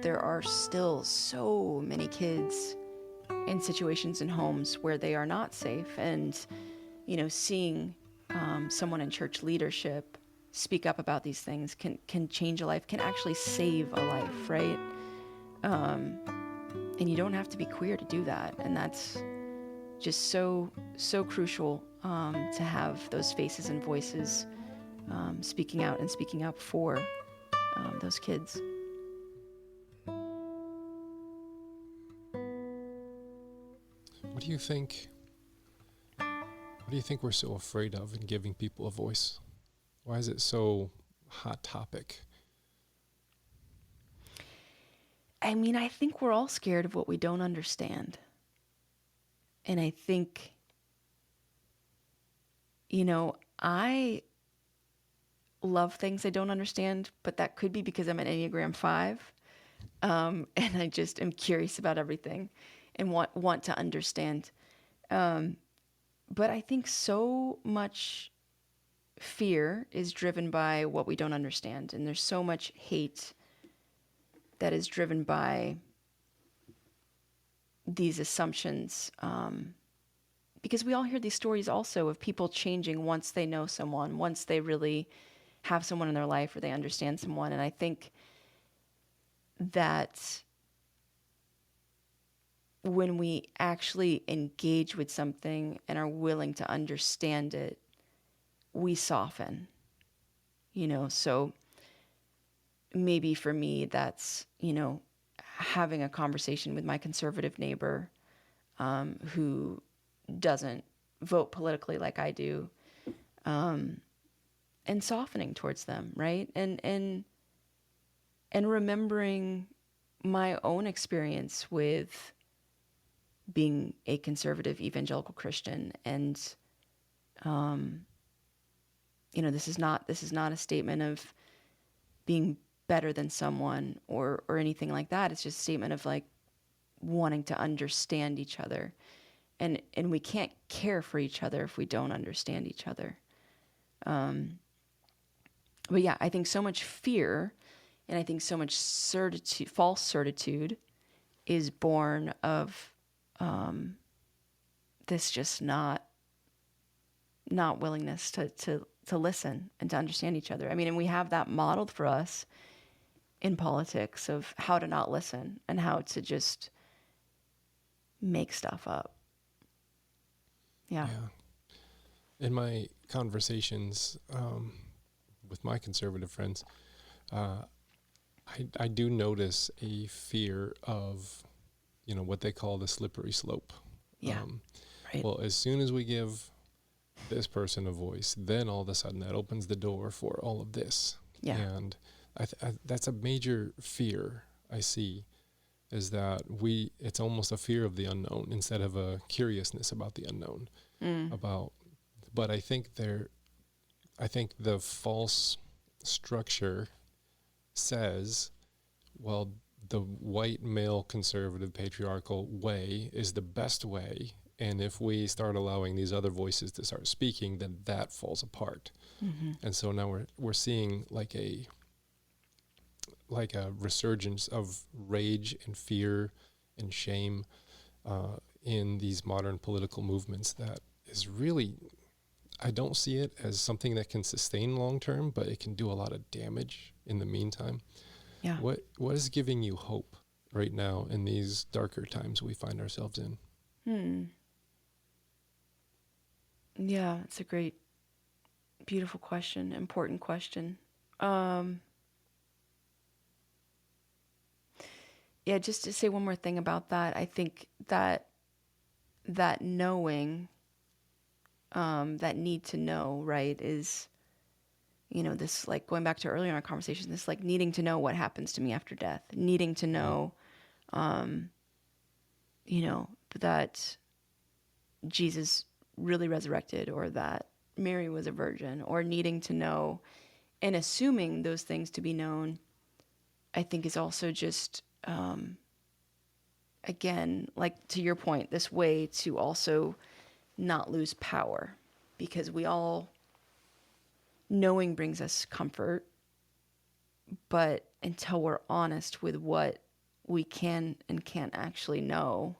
there are still so many kids in situations in homes where they are not safe. And, seeing someone in church leadership speak up about these things can change a life, can actually save a life, right? And you don't have to be queer to do that. And that's just so crucial to have those faces and voices speaking out and speaking up for those kids. What do you think we're so afraid of in giving people a voice? Why is it so hot topic? I mean, I think we're all scared of what we don't understand. And I think, I love things I don't understand, but that could be because I'm an Enneagram 5. And I just am curious about everything and want to understand. But I think so much fear is driven by what we don't understand. And there's so much hate that is driven by these assumptions. Because we all hear these stories also of people changing once they know someone, once they really have someone in their life or they understand someone. And I think that when we actually engage with something and are willing to understand it, we soften, so maybe for me, that's, having a conversation with my conservative neighbor who doesn't vote politically like I do, and softening towards them, right? And remembering my own experience with being a conservative evangelical Christian. And, this is not a statement of being better than someone or anything like that. It's just a statement of like wanting to understand each other. And we can't care for each other if we don't understand each other. But yeah, I think so much fear and I think so much certitude, false certitude, is born of this just not willingness to listen and to understand each other. I mean, and we have that modeled for us in politics of how to not listen and how to just make stuff up. Yeah. In my conversations with my conservative friends, I do notice a fear of, what they call the slippery slope. Yeah. Right. Well, as soon as we give this person a voice, then all of a sudden that opens the door for all of this. Yeah. And that's a major fear I see is that it's almost a fear of the unknown instead of a curiousness about the unknown. But I think the false structure says, well, the white male conservative patriarchal way is the best way, and if we start allowing these other voices to start speaking, then that falls apart. And so now we're seeing like a resurgence of rage and fear and shame in these modern political movements that is really, I don't see it as something that can sustain long term, but it can do a lot of damage in the meantime. Yeah. What is giving you hope right now in these darker times we find ourselves in? Yeah, it's a great, beautiful question, important question. Yeah, just to say one more thing about that, I think that knowing, that need to know, right, is, this, like, going back to earlier in our conversation, this, like, needing to know what happens to me after death, needing to know, that Jesus really resurrected, or that Mary was a virgin, or needing to know and assuming those things to be known, I think is also just, again, like to your point, this way to also not lose power, because we all, knowing brings us comfort, but until we're honest with what we can and can't actually know,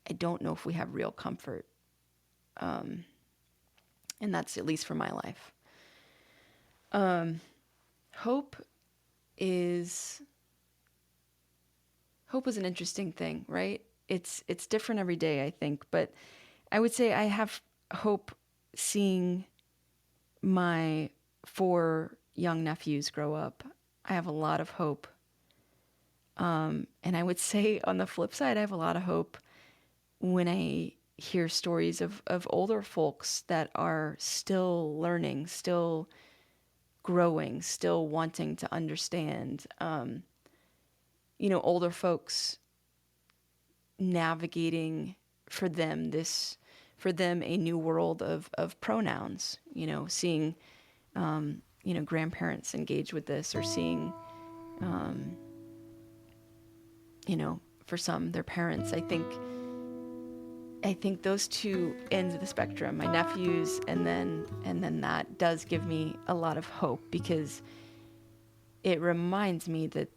I don't know if we have real comfort. And that's at least for my life. Hope is an interesting thing, right? It's different every day, I think, but I would say I have hope seeing my 4 young nephews grow up. I have a lot of hope. And I would say on the flip side, I have a lot of hope when I hear stories of older folks that are still learning, still growing, still wanting to understand. Older folks navigating for them a new world of pronouns, seeing, grandparents engage with this, or seeing, for some, their parents. I think those two ends of the spectrum, my nephews, and then that does give me a lot of hope, because it reminds me that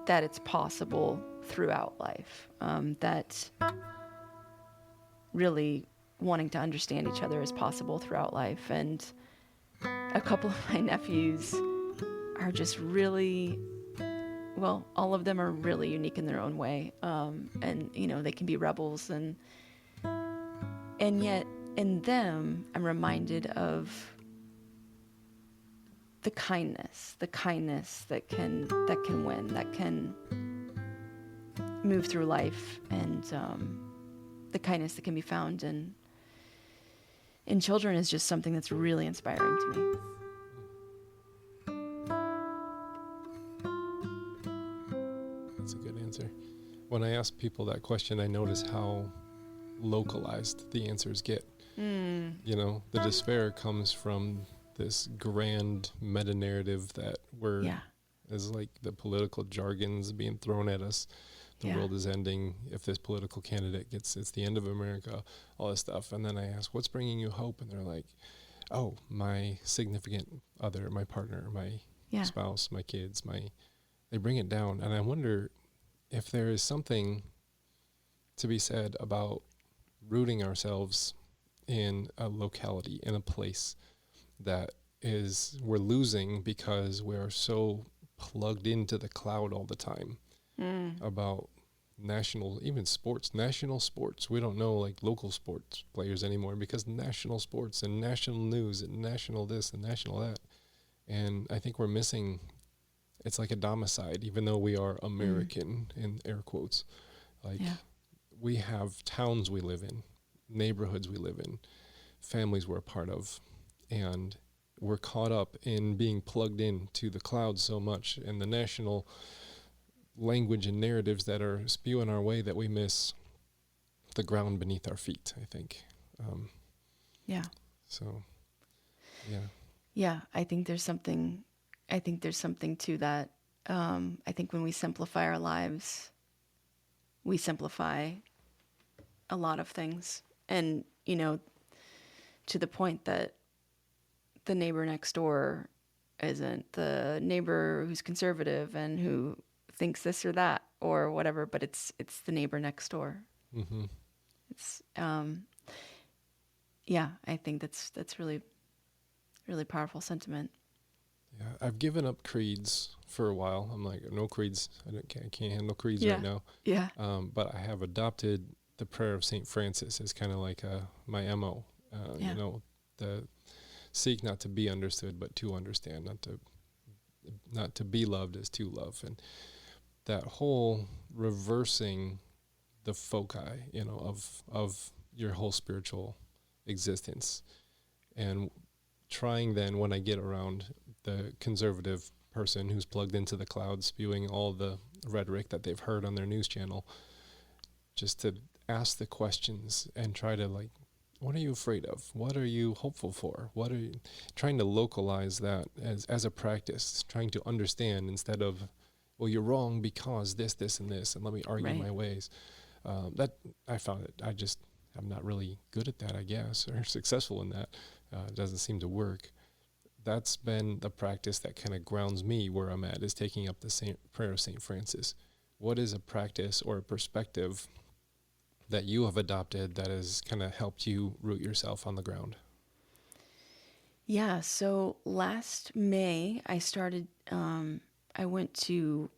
it's possible throughout life, that really wanting to understand each other is possible throughout life. And a couple of my nephews are just really, well, all of them are really unique in their own way. And, they can be rebels, and yet in them, I'm reminded of the kindness that can win, that can move through life, and the kindness that can be found in children is just something that's really inspiring to me. That's a good answer. When I ask people that question, I notice how localized the answers get. The despair comes from this grand meta-narrative that is like the political jargons being thrown at us. The world is ending. If this political candidate it's the end of America, all this stuff. And then I ask, what's bringing you hope? And they're like, oh, my significant other, my partner, my spouse, my kids, they bring it down. And I wonder if there is something to be said about rooting ourselves in a locality, in a place that we're losing because we are so plugged into the cloud all the time. About national sports. We don't know like local sports players anymore, because national sports and national news and national this and national that. And I think we're missing, it's like a domicide, even though we are American in air quotes. We have towns we live in, neighborhoods we live in, families we're a part of, and we're caught up in being plugged in to the clouds so much, and the national language and narratives that are spewing our way that we miss the ground beneath our feet, I think. Yeah. So, yeah. Yeah, I think there's something to that. I think when we simplify our lives, we simplify a lot of things. And, to the point that the neighbor next door isn't the neighbor who's conservative and who thinks this or that or whatever, but it's the neighbor next door. Mm-hmm. It's, I think that's really, really powerful sentiment. Yeah, I've given up creeds for a while. I'm like, no creeds. I can't handle creeds Yeah. right now. Yeah. But I have adopted the prayer of St. Francis as kind of like my MO. The seek not to be understood, but to understand, not to be loved as to love. And that whole reversing the foci, of your whole spiritual existence, and trying then, when I get around the conservative person who's plugged into the cloud spewing all the rhetoric that they've heard on their news channel, just to ask the questions and try to, like, what are you afraid of? What are you hopeful for? What are you trying to localize that as a practice, trying to understand instead of, well, you're wrong because this, and this, and let me argue my ways. That I found it. I'm not really good at that, I guess, or successful in that. It doesn't seem to work. That's been the practice that kind of grounds me where I'm at, is taking up the prayer of St. Francis. What is a practice or a perspective that you have adopted that has kind of helped you root yourself on the ground? Yeah, so last May I started, I went to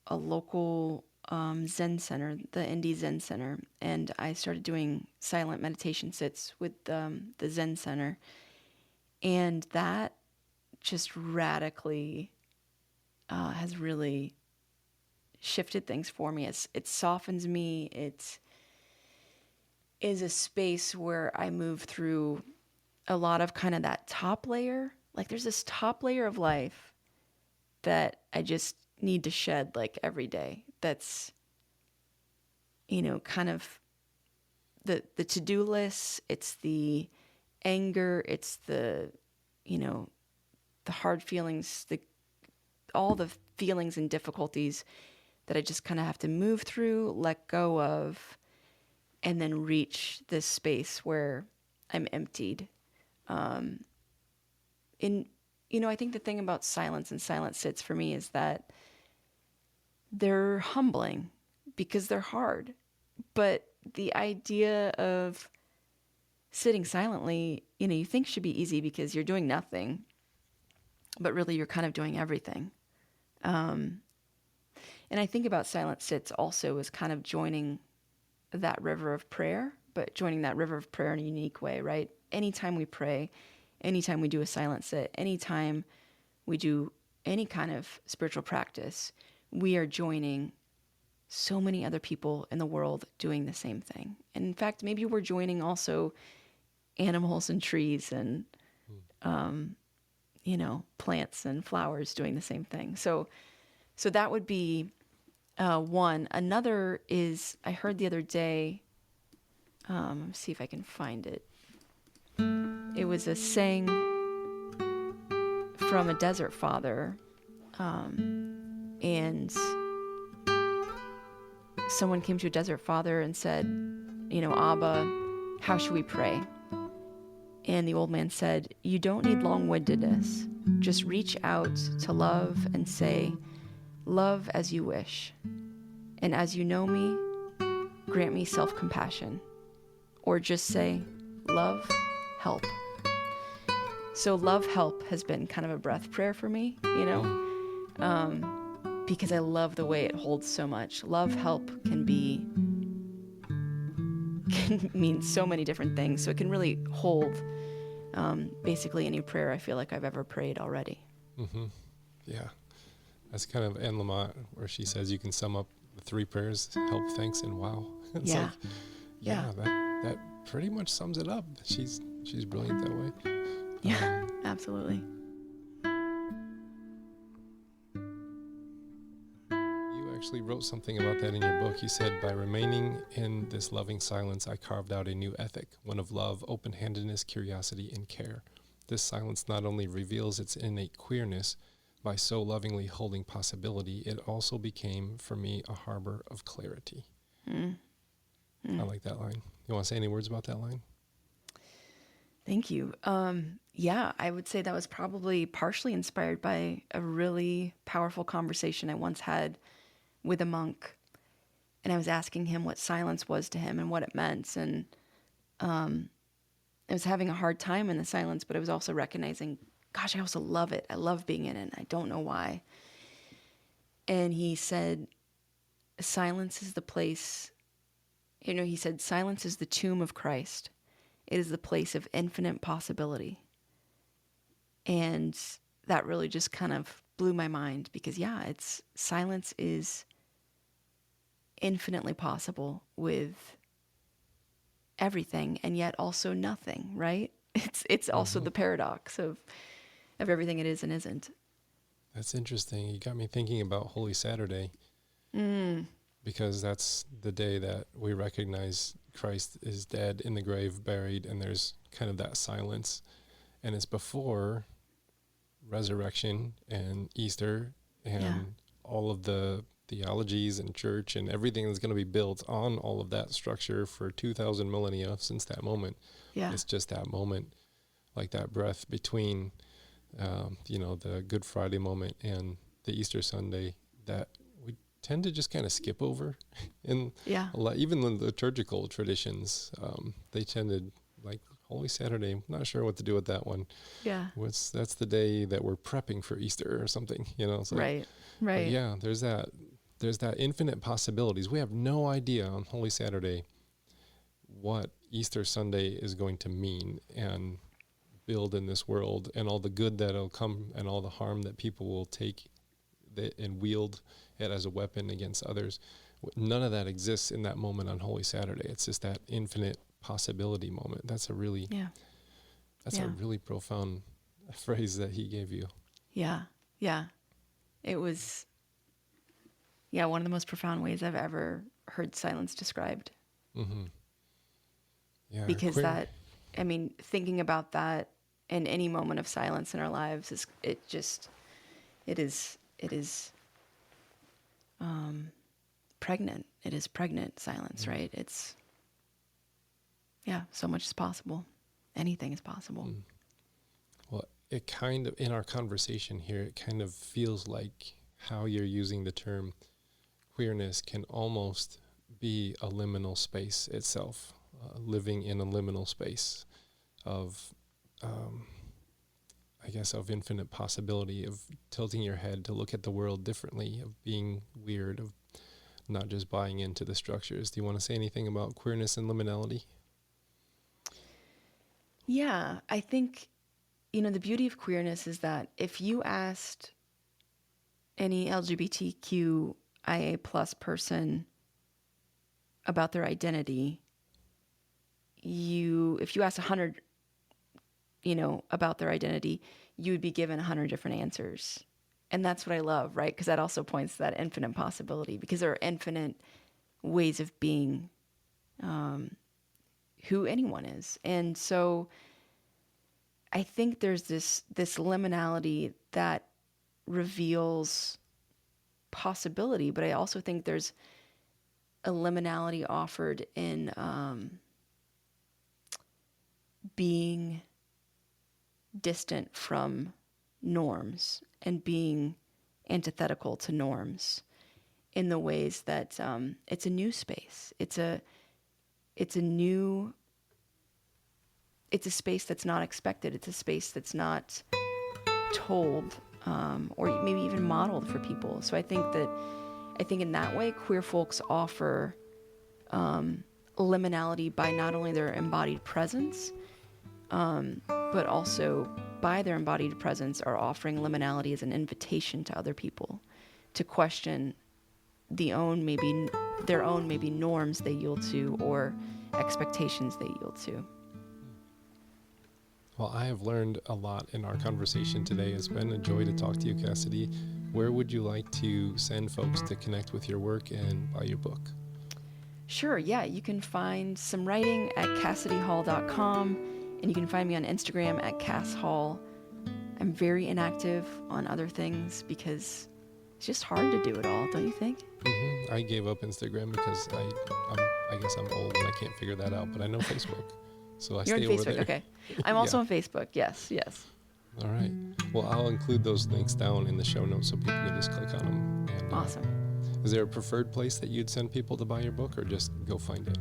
a local Zen center, the Indie Zen Center, and I started doing silent meditation sits with the Zen Center. And that just radically has really shifted things for me. It softens me. It is a space where I move through a lot of kind of that top layer. Like there's this top layer of life that I just need to shed like every day. That's, kind of the to-do list. It's the anger. It's the, the hard feelings, all the feelings and difficulties that I just kind of have to move through, let go of, and then reach this space where I'm emptied. I think the thing about silence and silent sits for me is that they're humbling because they're hard. But the idea of sitting silently, you think should be easy because you're doing nothing, but really you're kind of doing everything. And I think about silent sits also as kind of joining that river of prayer, but joining that river of prayer in a unique way, right? Anytime we pray, anytime we do a silent sit, anytime we do any kind of spiritual practice, we are joining so many other people in the world doing the same thing. And in fact, maybe we're joining also animals and trees and, plants and flowers doing the same thing. So that would be one. Another is, I heard the other day, let's see if I can find it. It was a saying from a desert father, and someone came to a desert father and said, Abba, how should we pray? And the old man said, you don't need long-windedness. Just reach out to love and say, love as you wish. And as you know me, grant me self-compassion. Or just say, love, help. So love, help has been kind of a breath prayer for me, because I love the way it holds so much. Love, help can mean so many different things. So it can really hold basically any prayer I feel like I've ever prayed already. Mm-hmm. Yeah. That's kind of Anne Lamott, where she says you can sum up the three prayers: help, thanks, and wow. It's Yeah. That pretty much sums it up. She's brilliant that way. Yeah, absolutely. You actually wrote something about that in your book. You said, by remaining in this loving silence, I carved out a new ethic, one of love, open-handedness, curiosity, and care. This silence not only reveals its innate queerness, by so lovingly holding possibility, it also became, for me, a harbor of clarity. I like that line. You want to say any words about that line? Thank you. Yeah, I would say that was probably partially inspired by a really powerful conversation I once had with a monk. And I was asking him what silence was to him and what it meant. And I was having a hard time in the silence, but I was also recognizing, gosh, I also love it. I love being in it. I don't know why. And he said, silence is the place, he said, silence is the tomb of Christ. It is the place of infinite possibility. And that really just kind of blew my mind because, silence is infinitely possible with everything and yet also nothing, right? It's also the paradox of everything it is and isn't. That's interesting. You got me thinking about Holy Saturday. Because that's the day that we recognize Christ is dead, in the grave, buried, and there's kind of that silence. And it's before resurrection and Easter and all of the theologies and church and everything that's going to be built on all of that structure for 2,000 millennia since that moment. Yeah. It's just that moment, like that breath between, the Good Friday moment and the Easter Sunday that we tend to just kind of skip over. In a lot, even the liturgical traditions, they tended, like Holy Saturday, I'm not sure what to do with that one. Yeah. That's the day that we're prepping for Easter or something, So, Right. But yeah, there's that infinite possibilities. We have no idea on Holy Saturday what Easter Sunday is going to mean and build in this world, and all the good that'll come and all the harm that people will take and wield it as a weapon against others. None of that exists in that moment on Holy Saturday. It's just that infinite possibility moment. That's a really profound phrase that he gave you. Yeah. It was, one of the most profound ways I've ever heard silence described. Mm-hmm. Yeah, because thinking about that in any moment of silence in our lives is pregnant. It is pregnant silence, right? It's, so much is possible. Anything is possible. Well, it kind of, in our conversation here, it kind of feels like how you're using the term queerness can almost be a liminal space itself, living in a liminal space of, of infinite possibility, of tilting your head to look at the world differently, of being weird, of not just buying into the structures. Do you want to say anything about queerness and liminality? Yeah, I think, the beauty of queerness is that if you asked any LGBTQIA plus person about their identity, if you asked 100, about their identity, you would be given 100 different answers. And that's what I love, right? Because that also points to that infinite possibility, because there are infinite ways of being who anyone is. And so I think there's this liminality that reveals possibility, but I also think there's a liminality offered in being distant from norms and being antithetical to norms in the ways that it's a new space. It's a space that's not expected. It's a space that's not told or maybe even modeled for people. So I think in that way, queer folks offer liminality by not only their embodied presence, but also by their embodied presence are offering liminality as an invitation to other people to question their own maybe norms they yield to or expectations they yield to. Well, I have learned a lot in our conversation today. It's been a joy to talk to you, Cassidy. where would you like to send folks to connect with your work and buy your book? Sure, yeah. You can find some writing at CassidyHall.com, and you can find me on Instagram at CassHall. I'm very inactive on other things because it's just hard to do it all, don't you think? Mm-hmm. I gave up Instagram because I guess I'm old and I can't figure that out, but I know Facebook. So You're stay on over Facebook, there. okay. I'm also on Facebook, yes. All right. Well, I'll include those links down in the show notes so people can just click on them. And, Awesome. Is there a preferred place that you'd send people to buy your book, or just go find it?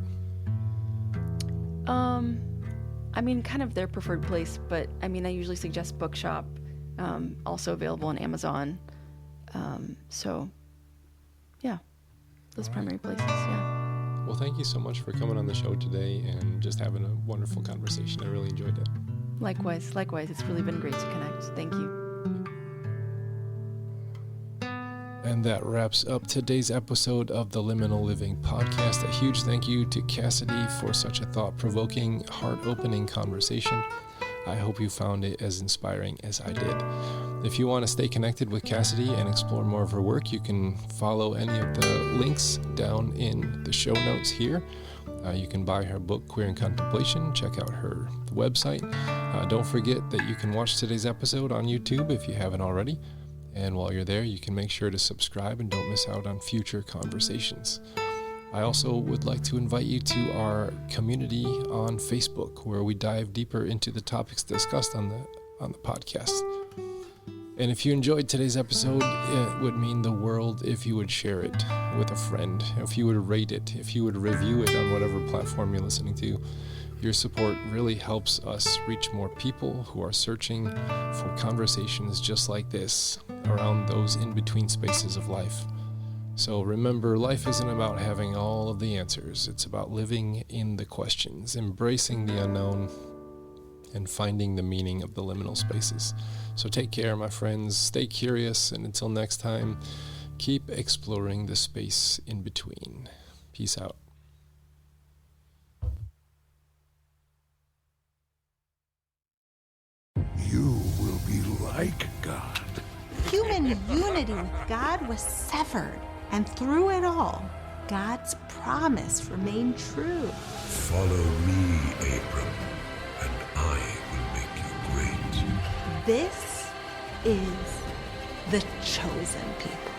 I mean, kind of their preferred place, but I mean, I usually suggest Bookshop, also available on Amazon. So, yeah, those primary places, yeah. Well, thank you so much for coming on the show today and just having a wonderful conversation. I really enjoyed it. Likewise. It's really been great to connect. Thank you. And that wraps up today's episode of the Liminal Living Podcast. A huge thank you to Cassidy for such a thought-provoking, heart-opening conversation. I hope you found it as inspiring as I did. If you want to stay connected with Cassidy and explore more of her work, you can follow any of the links down in the show notes here. You can buy her book, Queer in Contemplation. Check out her website. Don't forget that you can watch today's episode on YouTube if you haven't already. And while you're there, you can make sure to subscribe and don't miss out on future conversations. I also would like to invite you to our community on Facebook, where we dive deeper into the topics discussed on the podcast. And if you enjoyed today's episode, it would mean the world if you would share it with a friend, if you would rate it, if you would review it on whatever platform you're listening to. Your support really helps us reach more people who are searching for conversations just like this around those in-between spaces of life. So remember, life isn't about having all of the answers. It's about living in the questions, embracing the unknown, and finding the meaning of the liminal spaces. So take care, my friends. Stay curious, and until next time, keep exploring the space in between. Peace out. You will be like God. Human unity with God was severed, and through it all, God's promise remained true. Follow me, Abram, and I will make you great. This is the chosen people.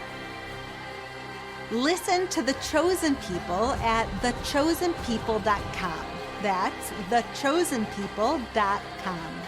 Listen to the chosen people at thechosenpeople.com. That's thechosenpeople.com.